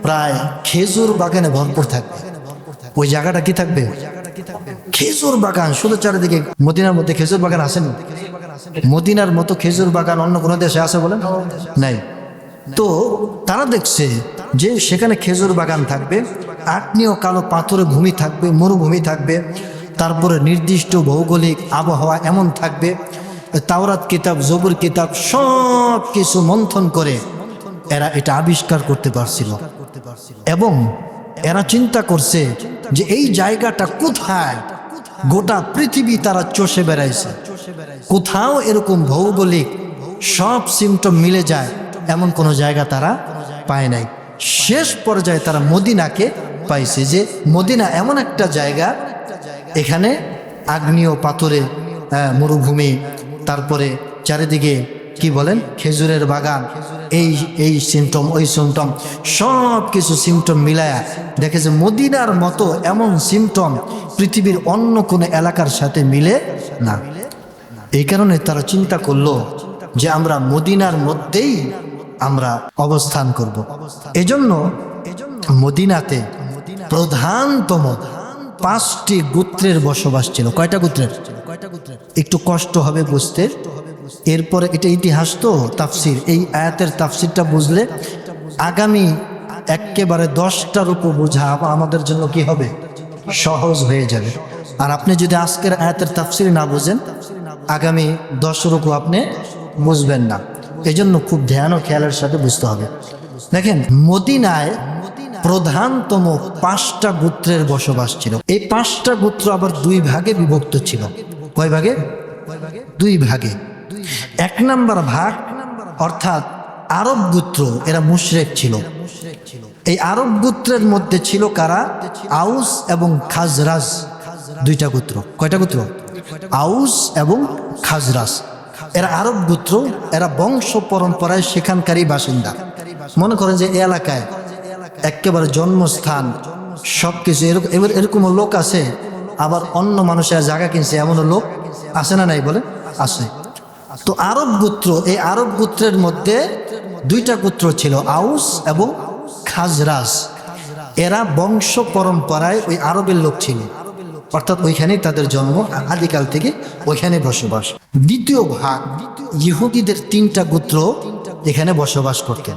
প্রায় খেজুর বাগানে ভরপুর থাকবে। ওই জায়গাটা কি থাকবে? খেজুর বাগান। শুধু চারিদিকে মদিনার মধ্যে খেজুর বাগান আসেন? মদিনার মতো খেজুর বাগান অন্য কোনো দেশে আছে বলেন? নাই। তো তারা দেখছে যে সেখানে খেজুর বাগান থাকবে, আগ্নেয় কালো পাথরের ভূমি থাকবে, মরুভূমি থাকবে, তারপরে নির্দিষ্ট ভৌগোলিক আবহাওয়া এমন থাকবে। তাওরাত কিতাব, জবুর কিতাব সব কিছু মন্থন করে এরা এটা আবিষ্কার করতে পারছিল, এবং এরা চিন্তা করছে যে এই জায়গাটা কোথায়? গোটা পৃথিবী তারা চষে বেড়াইছে, কোথাও এরকম ভৌগোলিক সব সিমটম মিলে যায় এমন কোনো জায়গা তারা পায় নাই। শেষ পর্যায়ে তারা মদিনাকে পাইছে, যে মদিনা এমন একটা জায়গা, এখানে আগ্নেয় পাথরে মরুভূমি, তারপরে চারিদিকে কি বলেন খেজুরের বাগান, এই সিমটম ওই সিমটম সব কিছু সিমটম মিলায়া দেখে যে মদিনার মতো এমন সিমটম পৃথিবীর অন্য কোনো এলাকার সাথে মিলে না। এই কারণে তারা চিন্তা করলো যে আমরা মদিনার মধ্যেই আমরা অবস্থান করব। এজন্য মদিনাতে প্রধানতম 5টি গোত্রের বসবাস ছিল। কয়টা গোত্রের? একটু কষ্ট হবে বুঝতে, এরপরে এটা ইতিহাস তো তাফসির, এই আয়াতের তাফসিরটা বুঝলে আগামী একেবারে 10টার উপর বোঝা আমাদের জন্য কি হবে? সহজ হয়ে যাবে। আর আপনি যদি আজকের আয়াতের তাফসির না বুঝেন, আগামী 10 রুকু আপনি বুঝবেন না। এজন্য খুব ধ্যান ও খেয়ালের সাথে বুঝতে হবে। দেখেন, মদিনায় প্রধানতম 5টা গোত্রের বসবাস ছিল। এই 5টা গোত্র আবার 2 ভাগে বিভক্ত ছিল। কয় ভাগে? 2 ভাগে। 1 নম্বর ভাগ অর্থাৎ আরব গোত্র, এরা মুশরিক ছিল। এই আরব গোত্রের মধ্যে ছিল কারা? আউস এবং খাজরাজ, 2টা গোত্র। কয়টা গোত্র? আউস এবং খাজরাজ। এরা আরব গোত্র, এরা বংশ পরম্পরায় সেখানকারই বাসিন্দা। মনে করেন যে এই এলাকায় একেবারে জন্মস্থান সবকিছু, এরকম লোক আছে। আবার অন্য মানুষের জায়গা কিনছে এমনও লোক আছে না? নাই বলে আছে। তো আরব গোত্র, এই আরব গোত্রের মধ্যে 2টা গোত্র ছিল, আউস এবং খাজরাজ। এরা বংশ পরম্পরায় ওই আরবের লোক ছিল, অর্থাৎ ওইখানেই তাদের জন্ম, আদিকাল থেকে ওইখানে বসবাস। দ্বিতীয় ভাগ ইহুদিদের 3টা গোত্র এখানে বসবাস করতেন।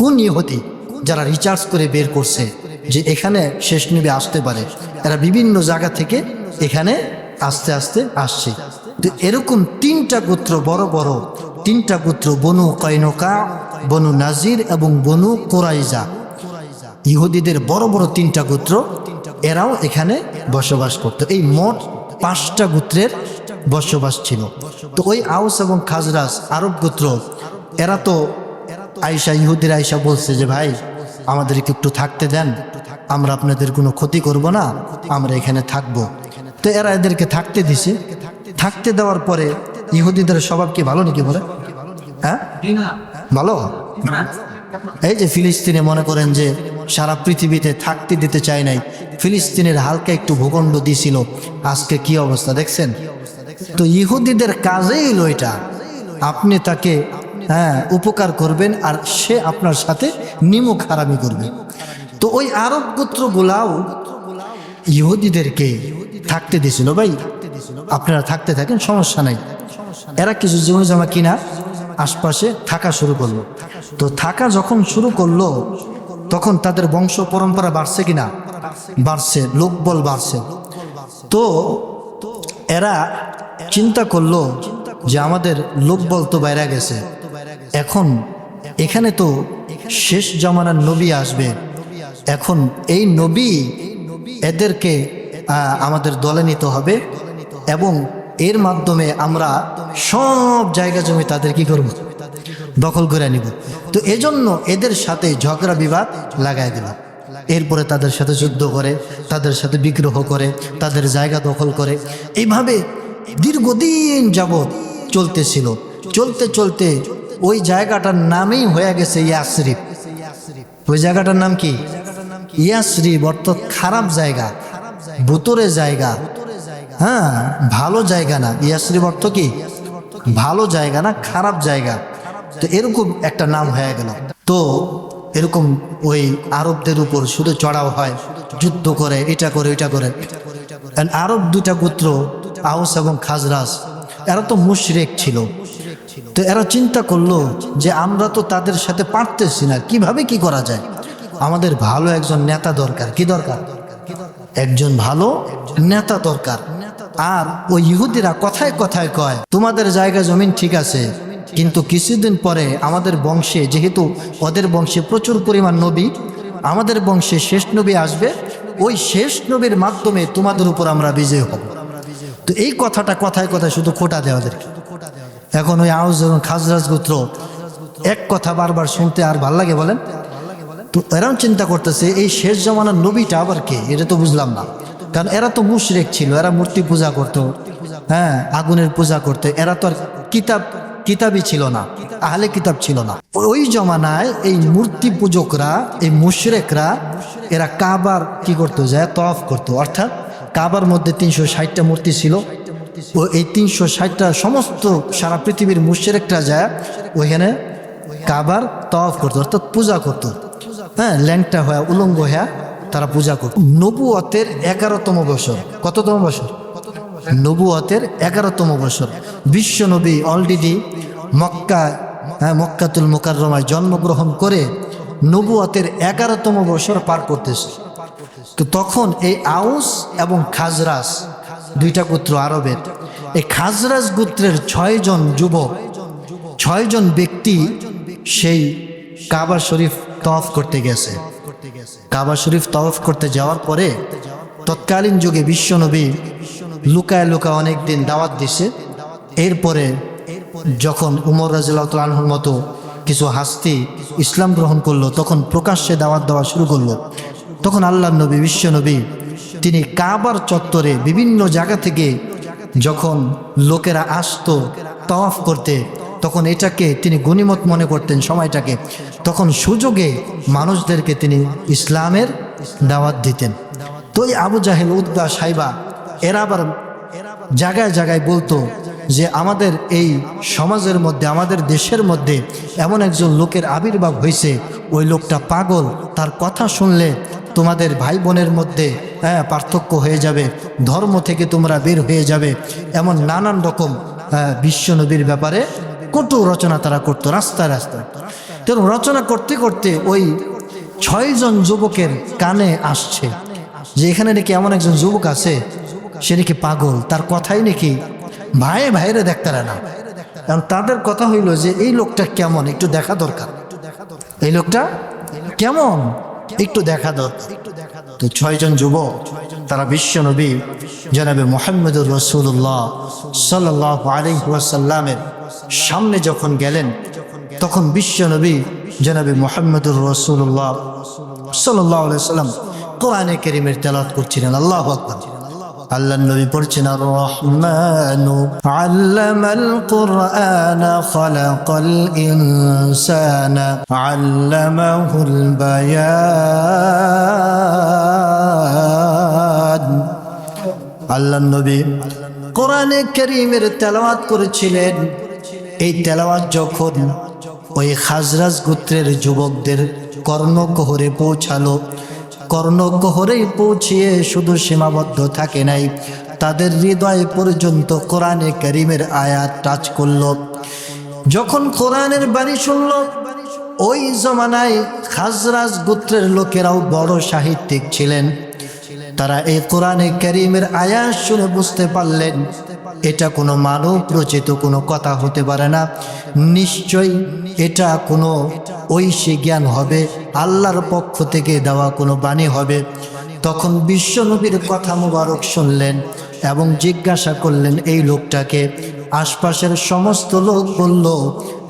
কোন ইহুদি? যারা রিসার্চ করে বের করছে যে এখানে শেষ নবী আসতে পারে, এরা বিভিন্ন জায়গা থেকে এখানে আস্তে আস্তে আসছে। তো এরকম 3টা গোত্র, বড় বড় 3টা গোত্র, বনু কাইনুকা, বনু নাজির এবং বনু কোরাইজা, ইহুদিদের বড় বড় 3টা গোত্র, এরাও এখানে বসবাস করত। এই মোট 5টা গোত্রের বসবাস ছিল। তো ওই আউস এবং খাজরাজ আরব গোত্র, এরা তো আয়েশা, ইহুদির আয়েশা বলছে যে ভাই আমাদেরকে একটু থাকতে দেন, আমরা আপনাদের কোনো ক্ষতি করব না, আমরা এখানে থাকব। তো এরা এদেরকে থাকতে দিছে। থাকতে দেওয়ার পরে ইহুদিদের স্বভাব কি ভালো নাকি বলে? হ্যাঁ, ভালো। এই যে ফিলিস্তিনে মনে করেন যে সারা পৃথিবীতে থাকতে দিতে চায় নাই, ফিলিস্তিনের হালকা একটু ভূখণ্ড দিছিল, আজকে কি অবস্থা দেখছেন? তো ইহুদিদের কাজেই হলো এটা, আপনি তাকে উপকার করবেন আর সে আপনার সাথে নিমুখ হারামি করবে। তো ওই আরব গোত্রগুলাও ইহুদিদেরকে থাকতে দিছিল, ভাই আপনারা থাকতে থাকেন, সমস্যা নাই। এরা কিছু জমি জমা কিনা আশপাশে থাকা শুরু করলো। তো থাকা যখন শুরু করলো তখন তাদের বংশ পরম্পরা বাড়ছে কিনা? বাড়ছে, লোকবল বাড়ছে। তো এরা চিন্তা করলো যে আমাদের লোকবল তো বাইরে গেছে, এখন এখানে তো শেষ জামানার নবী আসবে, এখন এই নবী এদেরকে আমাদের দলে নিতে হবে এবং এর মাধ্যমে আমরা সব জায়গা জমি তাদের কি করব, দখল করে নিব। তো এজন্য এদের সাথে ঝগড়া বিবাদ লাগাই দিল। এরপরে তাদের সাথে যুদ্ধ করে, তাদের সাথে বিগ্রহ করে, তাদের জায়গা দখল করে। এইভাবে দীর্ঘদিন যাবৎ চলতেছিল। চলতে চলতে ওই জায়গাটার নামেই হয়ে গেছে ইয়াসরিব। ওই জায়গাটার নাম কি? ইয়াসরিব, অর্থাৎ খারাপ জায়গা, ভুতুরে জায়গা। হ্যাঁ, ভালো জায়গা না। ইয়াসরিব অর্থ কি? ভালো জায়গা না, খারাপ জায়গা। তো এরকম একটা নাম হয়ে গেল। তো এরকম ওই আরবদের উপর শুধু চড়াও হয়, যুদ্ধ করে, এটা করে ওইটা করে। আরব দুটা গোত্র আউস এবং খাজরাজ, এরা তো মুশরিক ছিল। তো এরা চিন্তা করলো যে আমরা তো তাদের সাথে পারতেছি না, কিভাবে কি করা যায়? আমাদের ভালো একজন নেতা দরকার। কি দরকার? একজন ভালো নেতা দরকার। আর ওই ইহুদিরা কথায় কথায় কয় তোমাদের জায়গা জমিন ঠিক আছে, কিন্তু কিছুদিন পরে আমাদের বংশে, যেহেতু ওদের বংশে প্রচুর পরিমাণ নবী, আমাদের বংশে শেষ নবী আসবে, ওই শেষ নবীর মাধ্যমে তোমাদের উপর আমরা বিজয় হব। তো এই কথাটা কথায় কথায় শুধু খোটা দেয় ওদেরকে। এখন ওই আউস এবং খাজরাজ গোত্র এক কথা বারবার শুনতে আর ভাল লাগে বলেন? তো এরাও চিন্তা করতেছে এই শেষ জমানার নবীটা আবার কে? এটা তো বুঝলাম না। কারণ এরা তো মুশরিক ছিল, এরা মূর্তি পূজা করতো, হ্যাঁ, আগুনের পূজা করতে। এরা তো আর কিতাবই ছিল না, আহলে কিতাব ছিল না। ওই জমানায় এই মূর্তি পূজকরা, এই মুশরিকরা, এরা কাবার কি করতো? যায় তওয়াফ করতো। অর্থাৎ কাবার মধ্যে 360টা মূর্তি ছিল। ও এই 360টা সমস্ত সারা পৃথিবীর মুশরিকরা যায় ওইখানে কাবার তওয়াফ করতো, অর্থাৎ পূজা করতো। হ্যাঁ, ল্যাংটা হয়ে, উলঙ্গ হয়ে তারা পূজা করত। নবুয়তের 11তম বছর, কততম বছর? নবুয়তের 11তম বছর। বিশ্ব নবী অলরেডি মক্কাতুল মুকাররমায় জন্মগ্রহণ করে নবুয়তের 11তম বছর পার করতেছে। তো তখন এই আউস এবং খাজরাজ দুইটা গোত্র আরবের, এই খাজরাজ গোত্রের 6 জন যুবক, 6 জন ব্যক্তি সেই কাবা শরীফ তওয়াফ করতে গেছে। কাবা শরীফ তওয়াফ করতে যাওয়ার পরে তৎকালীন যুগে বিশ্বনবী লুকায় লুকায় অনেকদিন দাওয়াত দিছে। এরপরে যখন উমর রাদিয়াল্লাহু তাআলা আনহুর মতো কিছু হাস্তি ইসলাম গ্রহণ করলো, তখন প্রকাশ্যে দাওয়াত দেওয়া শুরু করলো। তখন আল্লাহর নবী, বিশ্বনবী, তিনি কাবার চত্বরে বিভিন্ন জায়গা থেকে যখন লোকেরা আসতো তওয়াফ করতে, তখন এটাকে তিনি গনিমত মনে করতেন সময়টাকে। তখন সুযোগে মানুষদেরকে তিনি ইসলামের দাওয়াত দিতেন। তো এই আবু জাহেল, উতবা, সাইবা এরা আবার জায়গায় জায়গায় বলতো যে আমাদের এই সমাজের মধ্যে, আমাদের দেশের মধ্যে এমন একজন লোকের আবির্ভাব হয়েছে, ওই লোকটা পাগল, তার কথা শুনলে তোমাদের ভাই বোনের মধ্যে পার্থক্য হয়ে যাবে, ধর্ম থেকে তোমরা বের হয়ে যাবে। এমন নানান রকম বিশ্বনবীর ব্যাপারে কটু রচনা তারা করতো রাস্তায় রাস্তায়। তো রচনা করতে করতে ওই 6 জন যুবকের কানে আসছে যে এখানে নাকি এমন একজন যুবক আছে, সে নাকি পাগল, তার কথাই নাকি ভাইরে দেখতে না। কারণ তাদের কথা হইল যে এই লোকটা কেমন, একটু দেখা দরকার, এই লোকটা কেমন, একটু দেখা দরকার। তো 6 জন যুবক তারা বিশ্বনবী জনাবে মুহাম্মদুর রাসূলুল্লাহ সাল্লাল্লাহু আলাইহি ওয়াসাল্লামের সামনে যখন গেলেন, তখন বিশ্বনবী জনাবে মুহাম্মদুর রাসূলুল্লাহ সাল্লাল্লাহু আলাইহি ওয়াসাল্লাম কোরআনে কারীমের তেলাওয়াত করছিলেন। আল্লাহু আকবার। আল্লাহর নবী পড়ছেন আর রহমানু আল্লামাল কুরআনা খালাকাল ইনসানা আল্লামাহুল বায়ান। আল্লাহর নবী কোরআনে কারীমের তেলাওয়াত করেছিলেন। এই তেলাওয়াত যখন ওই খাজরাজ গোত্রের যুবকদের কর্ণগহ্বরে পৌঁছালো, কর্ণগহ্বরেই পৌঁছিয়ে শুধু সীমাবদ্ধ থাকে নাই, তাদের হৃদয় পর্যন্ত কোরআনে কারীমের আয়াত টাচ করল। যখন কোরআনের বাণী শুনল, ওই জমানায় খাজরাজ গোত্রের লোকেরাও বড় সাহিত্যিক ছিলেন। তারা এই কোরআনে কারীমের আয়াত শুনে বুঝতে পারলেন এটা কোনো মানব রচিত কোনো কথা হতে পারে না, নিশ্চয়ই এটা কোনো ঐশী জ্ঞান হবে, আল্লাহর পক্ষ থেকে দেওয়া কোনো বাণী হবে। তখন বিশ্বনবীর কথা মুবারক শুনলেন এবং জিজ্ঞাসা করলেন এই লোকটাকে। আশপাশের সমস্ত লোক বলল,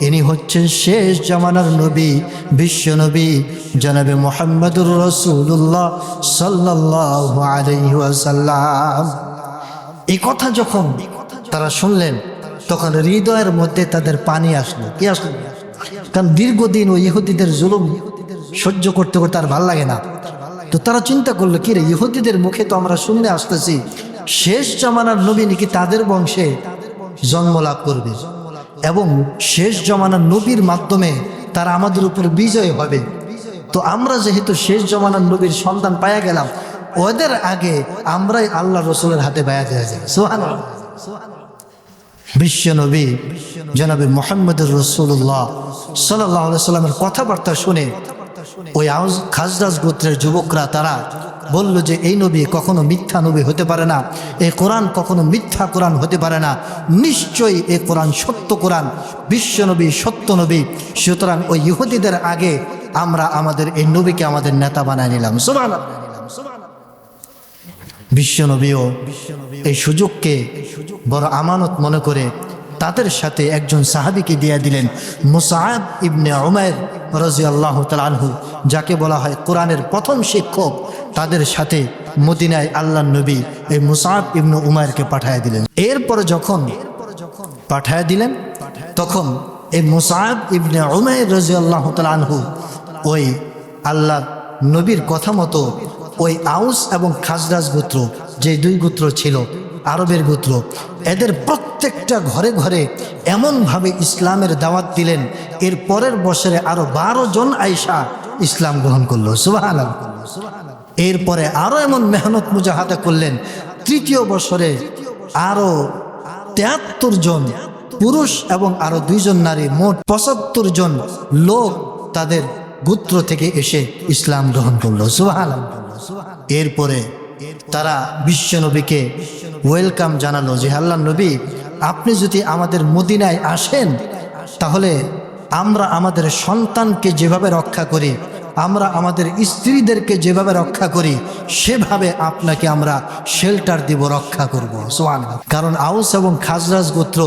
ইনি হচ্ছেন শেষ জামানার নবী, বিশ্বনবী জনাবে মুহাম্মদুর রাসূলুল্লাহ সাল্লাল্লাহু আলাইহি ওয়াসাল্লাম। এই কথা যখন তারা শুনলেন তখন হৃদয়ের মধ্যে তাদের পানি আসলো। কি আসলো? কারণ দীর্ঘদিন ওই ইহুদিদের জুলুম সহ্য করতে করতে আর ভাল লাগে না। তো তারা চিন্তা করলো, কি রে, ইহুদিদের মুখে তো আমরা শুনতে আসতেছি শেষ জামানার নবী নাকি তাদের বংশে জন্ম লাভ করবে এবং শেষ জামানার নবীর মাধ্যমে তারা আমাদের উপর বিজয় হবে। তো আমরা যেহেতু শেষ জামানার নবীর সন্তান পাইয়া গেলাম, ওদের আগে আমরাই আল্লাহ রসুলের হাতে বায়া দেওয়া যায়। সুবহানাল্লাহ। বিশ্বনবী জনাবে মুহাম্মদুর রাসূলুল্লাহ সাল্লাল্লাহু আলাইহি সাল্লামের কথাবার্তা শুনে ওই আউস খাজরাজ গোত্রের যুবকরা তারা বলল যে এই নবী কখনো মিথ্যা নবী হতে পারে না, এই কোরআন কখনো মিথ্যা কোরআন হতে পারে না, নিশ্চয়ই এই কোরআন সত্য কোরআন, বিশ্বনবী সত্য নবী। সুতরাং ওই ইহুদিদের আগে আমরা আমাদের এই নবীকে আমাদের নেতা বানায় নিলাম। সুবহানাল্লাহ। বিশ্বনবীও এই সুযোগকে বড় আমানত মনে করে তাদের সাথে একজন সাহাবীকে দিয়ে দিলেন, মুসআব ইবনে উমাইর রাদিয়াল্লাহু তাআলা আনহু, যাকে বলা হয় কোরআনের প্রথম শিক্ষক। তাদের সাথে মদিনায় আল্লাহর নবী এই মুসআব ইবনে উমাইরকে পাঠিয়ে দিলেন। এরপরে যখন পাঠিয়ে দিলেন তখন এই মুসআব ইবনে উমাইর রাদিয়াল্লাহু তাআলা আনহু ওই আল্লাহর নবীর কথা মতো ওই আউস এবং খাজরাজ গোত্র, যে দুই গোত্র ছিল আরবের গোত্র, এদের প্রত্যেকটা ঘরে ঘরে এমনভাবে ইসলামের দাওয়াত দিলেন, এর পরের বছরে আরো 12 জন আয়েশা ইসলাম গ্রহণ করলো। সুবহানাল্লাহ। এরপরে আরো এমন মেহনত মুজাহাদা করলেন, তৃতীয় বছরে আরো 73 জন পুরুষ এবং আরো 2 জন নারী, মোট 75 জন লোক তাদের গোত্র থেকে এসে ইসলাম গ্রহণ করলো। সুবহানাল্লাহ। এরপরে তারা বিশ্বনবীকে ওয়েলকাম জানালো যে আল্লাহর নবী, আপনি যদি আমাদের মদিনায় আসেন তাহলে আমরা আমাদের সন্তানকে যেভাবে রক্ষা করি, আমরা আমাদের স্ত্রীদেরকে যেভাবে রক্ষা করি, সেভাবে আপনাকে আমরা শেল্টার দিব, রক্ষা করব। সুবহানাল্লাহ। কারণ আউস এবং খাজরাজ গোত্র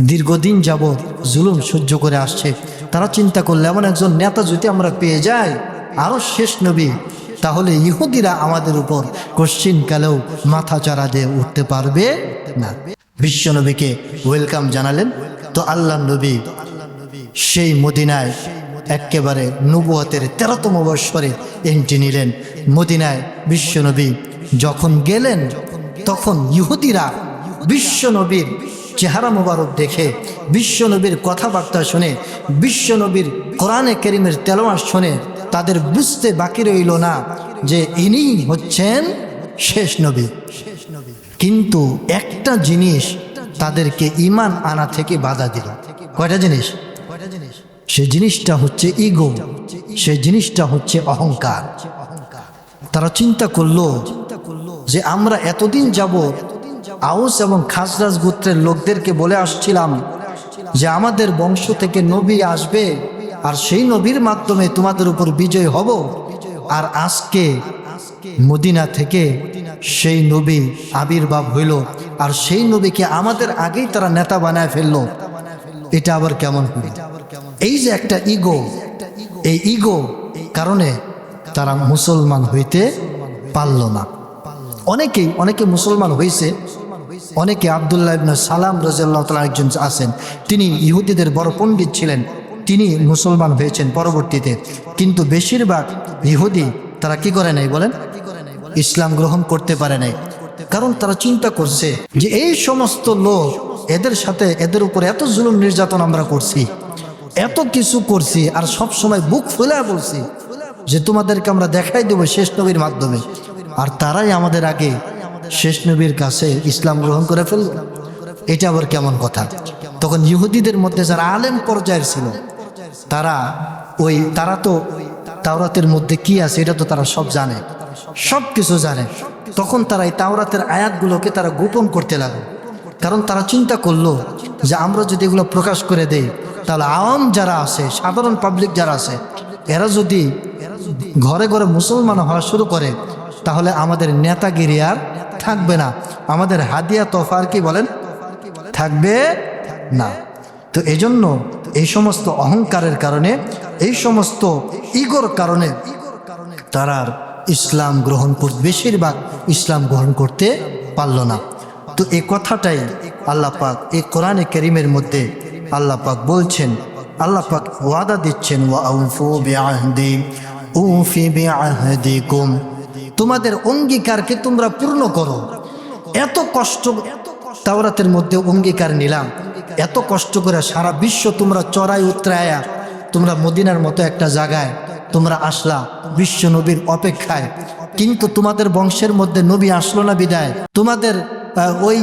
দীর্ঘদিন যাবৎ জুলুম সহ্য করে আসছে। তারা চিন্তা করলে এমন একজন নেতা যদি আমরা পেয়ে যাই, আরো শেষ নবী, তাহলে ইহুদিরা আমাদের উপর কোশ্চিনকালেও মাথা চারা দিয়ে উঠতে পারবে না। বিশ্বনবীকে ওয়েলকাম জানালেন। তো আল্লাহর নবী সেই মদিনায় একেবারে নবুয়তের 13তম বৎসরে এন্ট্রি নিলেন। মদিনায় বিশ্বনবী যখন গেলেন তখন ইহুদিরা বিশ্বনবীর চেহারা মোবারক দেখে, বিশ্বনবীর কথাবার্তা শুনে, বিশ্বনবীর কোরআনে কারীমের তেলাওয়াত শুনে তাদের বুঝতে বাকি রইল না যে ইনি হচ্ছেন শেষ নবী। কিন্তু একটা জিনিস তাদেরকে ঈমান আনা থেকে বাধা দিল। কয়টা জিনিস? সেই জিনিসটা হচ্ছে ইগো, সেই জিনিসটা হচ্ছে অহংকার। তারা চিন্তা করলো যে আমরা এতদিন যাবত আউস এবং খাজরাজ গোত্রের লোকদেরকে বলে আসছিলাম যে আমাদের বংশ থেকে নবী আসবে আর সেই নবীর মাধ্যমে তোমাদের উপর বিজয় হব, আর আজকে মদিনা থেকে সেই নবী আবির্ভাব হইল আর সেই নবীকে আমাদের আগেই তারা নেতা বানায় ফেললো। এটা আবার কেমন করে? এই যে একটা ইগো, এই ইগো কারণে তারা মুসলমান হইতে পারল না। অনেকে মুসলমান হয়েছে, অনেকে আব্দুল্লাহ ইবনে সালাম রাদিয়াল্লাহু তাআলা একজন আছেন, তিনি ইহুদিদের বড় পণ্ডিত ছিলেন, তিনি মুসলমান হয়েছেন পরবর্তীতে। কিন্তু বেশিরভাগ ইহুদি তারা কি করে নাই বলেন? ইসলাম গ্রহণ করতে পারে নাই। কারণ তারা চিন্তা করছে যে এই সমস্ত লোক, এদের সাথে এদের উপর এত জুলুম নির্যাতন আমরা করছি, এত কিছু করছি, আর সব সময় বুক ফুলে বলছি যে তোমাদেরকে আমরা দেখাই দেব শেষ নবীর মাধ্যমে, আর তারাই আমাদের আগে শেষ নবীর কাছে ইসলাম গ্রহণ করে ফেলল। এটা আবার কেমন কথা? তখন ইহুদিদের মধ্যে যারা আলেম পর্যায়ের ছিল তারা তো তাওরাতের মধ্যে কি আছে এটা তো তারা সব জানে, সব কিছু জানে। তখন তারা এই তাওরাতের আয়াতগুলোকে তারা গোপন করতে লাগলো। কারণ তারা চিন্তা করলো যে আমরা যদি এগুলো প্রকাশ করে দেই তাহলে আওয়াম যারা আছে, সাধারণ পাবলিক যারা আছে, এরা যদি ঘরে ঘরে মুসলমান হওয়া শুরু করে তাহলে আমাদের নেতাগিরি আর থাকবে না, আমাদের হাদিয়া তোফার কি বলেন থাকবে না। তো এজন্য এই সমস্ত অহংকারের কারণে, এই সমস্ত ইগোর কারণে তারা আর ইসলাম গ্রহণ করতে, বেশিরভাগ ইসলাম গ্রহণ করতে পারল না। তো এই কথাটাই আল্লাহ পাক এই কোরআনে কারীমের মধ্যে আল্লাহ পাক বলছেন, আল্লাহ পাক ওয়াদা দিচ্ছেন, ওয়াউফু বিআহদি উফি বিআহদিকুম, তোমাদের অঙ্গীকারকে তোমরা পূর্ণ করো। এত কষ্ট তাওরাতের মধ্যে অঙ্গীকার নিলাম, এত কষ্ট করে সারা বিশ্ব তোমরা চড়াই উতরায়া তোমরা মদিনার মতো একটা জায়গায় তোমরা আসলা বিশ্ব নবীর অপেক্ষায়, কিন্তু তোমাদের বংশের মধ্যে নবী আসলো না বিদায় তোমাদের ওই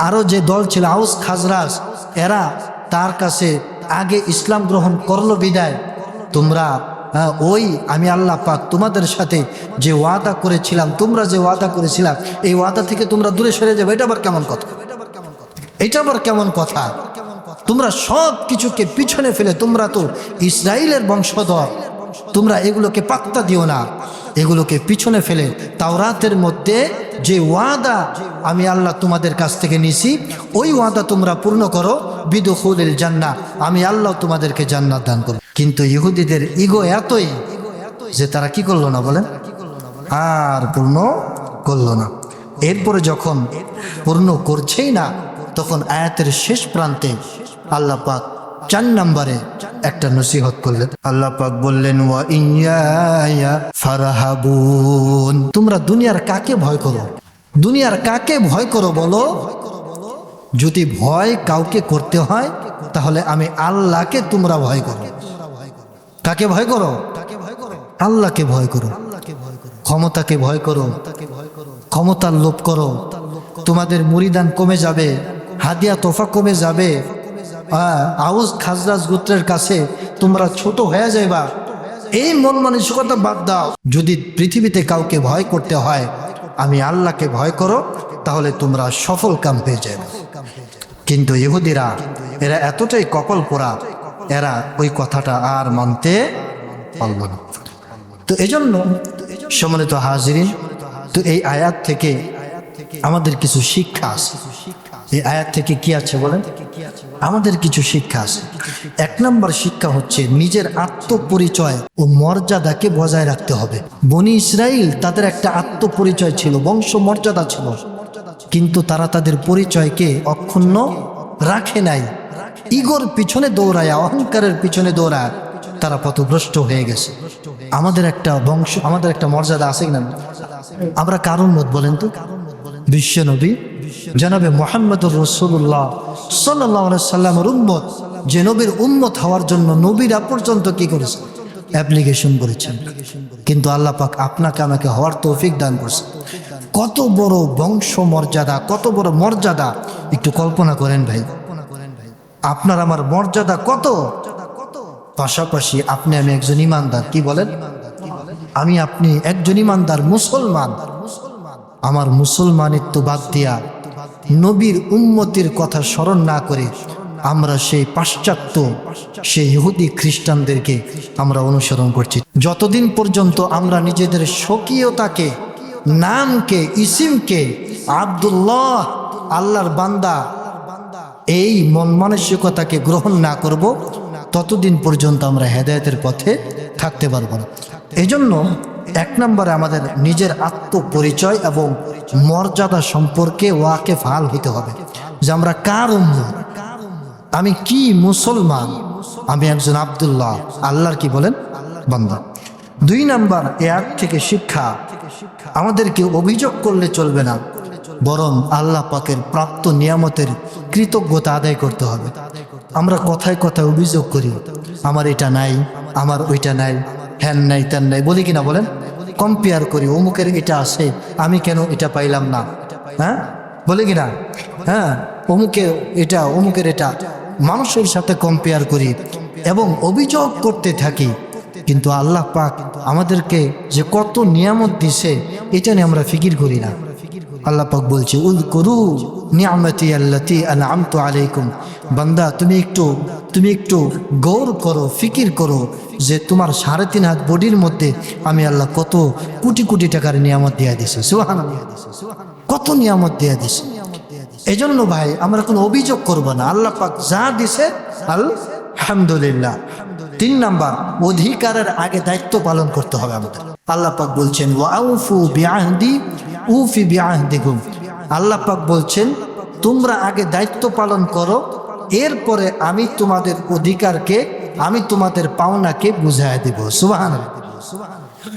আরো যে দল ছিল আউস খাজরাজ, এরা তার কাছে আগে ইসলাম গ্রহণ করলো বিদায় তোমরা ওই আমি আল্লাহ পাক তোমাদের সাথে যে ওয়াদা করেছিলাম, তোমরা যে ওয়াদা করেছিলাম এই ওয়াদা থেকে তোমরা দূরে সরে যাবে। এটা আবার কেমন কথা? এটা আবার কেমন কথা? তোমরা সব কিছুকে পিছনে ফেলে, তোমরা তো ইসরায়েলের বংশধর, তোমরা এগুলোকে পাত্তা দিও না, এগুলোকে পিছনে ফেলে তাওরাতের মধ্যে যে ওয়াদা আমি আল্লাহ তোমাদের কাছ থেকে নিছি ওই ওয়াদা তোমরা পূর্ণ করো, বিদুখুলিল জান্নাহ, আমি আল্লাহ তোমাদেরকে জান্নাত দান করব। কিন্তু ইহুদিদের ইগো এতই যে তারা কি করলো না বলেন, আর পূর্ণ করলো না। এরপরে যখন পূর্ণ করছেই না, তখন আয়াতের শেষ প্রান্তে আল্লাহ পাক 4 নম্বরে একটা নসিহত করলেন। আল্লাহ পাক বললেন, ওয়া ইয়া ফারহাবুন, তোমরা দুনিয়ার কাকে ভয় করো? দুনিয়ার কাকে ভয় করো বলো? যদি ভয় কাউকে করতে হয় তাহলে আমি আল্লাহকে তোমরা ভয় করো। কাকে ভয় করো? আল্লাহকে ভয় করো। ক্ষমতাকে ভয় করো, ক্ষমতার লোভ করো, তোমাদের মুরিদান কমে যাবে, হাদিয়া তোফা কমে যাবে, আউস খাজরাজ গোত্রের কাছে তোমরা ছোট হয়ে যাইবা। এই মন মানসিকতা বাদ দাও। যদি পৃথিবীতে কাউকে ভয় করতে হয় আমি আল্লাহকে ভয় করো, তাহলে তোমরা সফল কাম পেয়ে যাবে। কিন্তু ইহুদিরা এরা এতটাই কপাল পোড়া, এরা ওই কথাটা আর মানতে পারল না। তো এজন্য সম্মানিত হাজিরিন, তো এই আয়াত থেকে আমাদের কিছু শিক্ষা আছে। এই আয়াত থেকে কি আছে বলেন? আমাদের কিছু শিক্ষা আছে। 1 নম্বর শিক্ষা হচ্ছে নিজের আত্মপরিচয় ও মর্যাদাকে বজায় রাখতে হবে। বনি ইসরাইল তাদের একটা আত্মপরিচয় ছিল, বংশ মর্যাদা ছিল, কিন্তু তারা তাদের পরিচয়কে অক্ষুণ্ণ রাখে নাই। ইগোর পিছনে দৌড়ায়, অহংকারের পিছনে দৌড়ায় তারা পথভ্রষ্ট হয়ে গেছে। আমাদের একটা বংশ, আমাদের একটা মর্যাদা আছে না? আমরা কারণ মত বলেন তো? বিশ্ব নবী জনাবে মুহাম্মদুর রাসূলুল্লাহ সাল্লাল্লাহু আলাইহি সাল্লামের উম্মত, যে নবীর উম্মত হওয়ার জন্য নবীরা পর্যন্ত কি করেছে? অ্যাপ্লিকেশন করেছেন। কিন্তু আল্লাহ পাক আপনাকে আমাকে হওয়ার তৌফিক দান করছে। কত বড় বংশ মর্যাদা, কত বড় মর্যাদা একটু কল্পনা করেন ভাই। আপনার আমার মর্যাদা কত, পাশাপাশি আপনি আমি একজন ইমানদার। কি বলেন? আমি আপনি একজন ইমানদার মুসলমান। আমার মুসলমানিত্ব বাদ দিয়া নবীর উম্মতির কথা স্মরণ না করে আমরা সেই পাশ্চাত্য, সেই ইহুদি খ্রিস্টানদেরকে আমরা অনুসরণ করছি। যতদিন পর্যন্ত আমরা নিজেদের স্বকীয়তাকে, নামকে, ইসিমকে আব্দুল্লাহ, আল্লাহর বান্দা, এই মন মানসিকতাকে গ্রহণ না করব, ততদিন পর্যন্ত আমরা হেদায়েতের পথে থাকতে পারবো না। এই জন্য 1 নম্বরে আমাদের নিজের আত্মপরিচয় এবং মর্যাদা সম্পর্কে ওয়াকিফাল হতে হবে, যে আমরা কার উম্মত, আমি কি মুসলমান, আমি একজন আব্দুল্লাহ, আল্লাহর কি বলেন বান্দা। 2 নম্বর এর থেকে শিক্ষা, আমাদেরকে অভিযোগ করলে চলবে না, বরং আল্লাহ পাকের প্রাপ্ত নিয়ামতের কৃতজ্ঞতা আদায় করতে হবে। আমরা কথায় কথায় অভিযোগ করি, আমার এটা নাই, আমার ওইটা নাই, হ্যান নাই, ত্যান নাই, বলি কিনা বলেন? কম্পেয়ার করি, অমুকের এটা আছে, আমি কেন এটা পাইলাম না, হ্যাঁ বলি কিনা? হ্যাঁ, অমুকের এটা, অমুকের এটা, মানুষের সাথে কম্পেয়ার করি এবং অভিযোগ করতে থাকি। কিন্তু আল্লাহ পাক আমাদেরকে যে কত নিয়ামত দিছে এটা নিয়ে আমরা ফিকির করি না। আল্লাহ পাক বলছে, উযকুরু নি'মাতি আল্লাতী আন'আমতু আলাইকুম। বান্দা তুমি একটু গৌর করো, ফিকির করো যে তোমার 3.5 হাত বডির মধ্যে আমি আল্লাহ কত কোটি কোটি টাকার নিয়ামত দিয়ে দিছি। সুবহানাল্লাহ, কত নিয়ামত দিয়ে দিছি। এই জন্য ভাই আমরা কোনো অভিযোগ করব না, আল্লাহ পাক যা দিছে আলহামদুলিল্লাহ। 3 নাম্বার, অধিকারের আগে দায়িত্ব পালন করতে হবে আমাদের। আল্লাহ পাক বলছেন ওয়াউফু বিআহদি উফি বিআহদিকুম। আল্লাহ পাক বলছেন তোমরা আগে দায়িত্ব পালন করো, এরপরে আমি তোমাদের অধিকারকে, আমি তোমাদের পাওনাকে বুঝায় দেব। সুবহানাল্লাহ।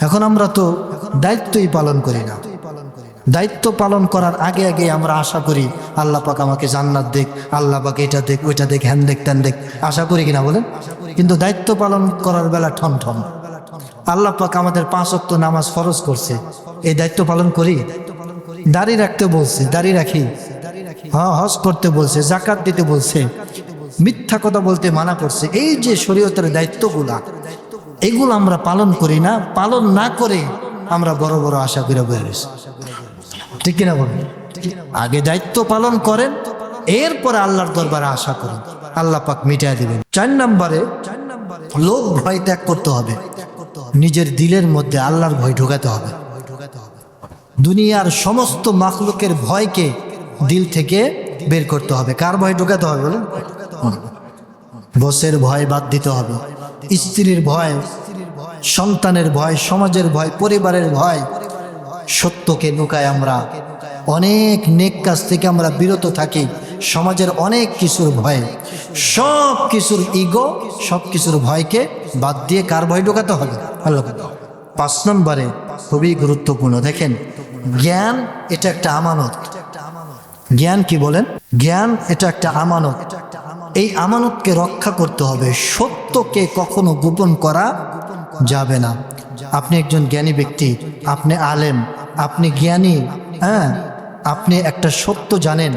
এখন আমরা তো দায়িত্বই পালন করি না। দায়িত্ব পালন করার আগে আগে আমরা আশা করি আল্লাহ পাক আমাকে জান্নাত দেখ, আল্লাহ পাক এটা দেখ, ওইটা দেখ, হ্যান দেখ, ত্যান দেখ, আশা করি কিনা বলেন? কিন্তু দায়িত্ব পালন করার বেলা ঠন ঠন। আল্লাহ পাক আমাদের 5 ওয়াক্ত নামাজ ফরজ করছে, এই দায়িত্ব পালন করি? দাড়ি রাখতে বলছে, দাড়ি রাখি। হ্যাঁ, হজ করতে বলছে, যাকাত দিতে বলছে, মিথ্যা কথা বলতে মানা করছে। এই যে শরীয়তের দায়িত্বগুলা, এগুলো আমরা পালন করি না। পালন না করে আমরা বড় বড় আশা করে বেরিয়েছি, ঠিক কিনা বলেন? আগে দায়িত্ব পালন করেন, এরপরে আল্লাহর দরবারে আশা করেন, আল্লাহ পাক মিটায় দিবেন। 4 নম্বরে, লোক ভয় ত্যাগ করতে হবে। নিজের দিলের মধ্যে আল্লাহর ভয় ঢোকাতে হবে। দুনিয়ার সমস্ত মাখলুকের ভয়কে দিল থেকে বের করতে হবে। কার ভয় ঢোকাতে হবে বলেন? বসের ভয় বাদ দিতে হবে, স্ত্রীর ভয়, সন্তানের ভয়, সমাজের ভয়, পরিবারের ভয়। সত্যকে লুকায় আমরা, অনেক নেক কাজ থেকে আমরা বিরত থাকি, সমাজের অনেক কিছুর ভয়, সব কিছুর ইগো, সব কিছুর ভয়কে বাদ দিয়ে কার ভয় ঢোকাতে হবে? আল্লাহ। 5 নম্বরে খুবই গুরুত্বপূর্ণ, দেখেন, জ্ঞান এটা একটা আমানত। জ্ঞান কি বলেন? জ্ঞান এটা একটা আমানত। এই আমানতকে রক্ষা করতে হবে। সত্যকে কখনো গোপন করা যাবে না। আপনি একজন জ্ঞানী ব্যক্তি, আপনি আলেম, আপনি জ্ঞানী, হ্যাঁ, আপনি একটা সত্য জানেন,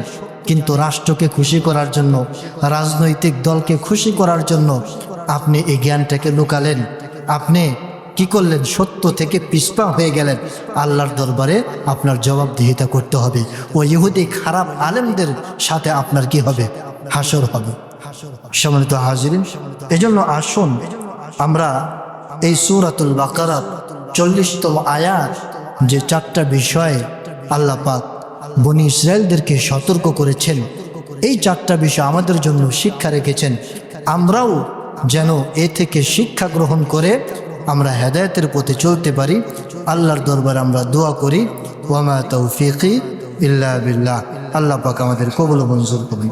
কিন্তু রাষ্ট্রকে খুশি করার জন্য, রাজনৈতিক দলকে খুশি করার জন্য আপনি এই জ্ঞানটাকে লুকালেন। আপনি কি করলেন? সত্য থেকে পিছপা হয়ে গেলেন। আল্লাহর দরবারে আপনার জবাবদিহিতা করতে হবে। ও ইহুদি খারাপ আলেমদের সাথে আপনার কি হবে? হাসর হবে। সম্মানিত হাজিরিন, এজন্য আসুন আমরা এই সূরাতুল বাকারার 40তম আয়াত, যে 4টা বিষয়ে আল্লাহ পাক বনি ইসরায়েলদেরকে সতর্ক করেছেন, এই 4টা বিষয় আমাদের জন্য শিক্ষা রেখেছেন। আমরাও যেন এ থেকে শিক্ষা গ্রহণ করে আমরা হেদায়েতের পথে চলতে পারি। আল্লাহর দরবারে আমরা দোয়া করি, ওয়া মা তাওফীকি ইল্লা বিল্লাহ। আল্লাহ পাক আমাদের কবুল ও মঞ্জুর করুন।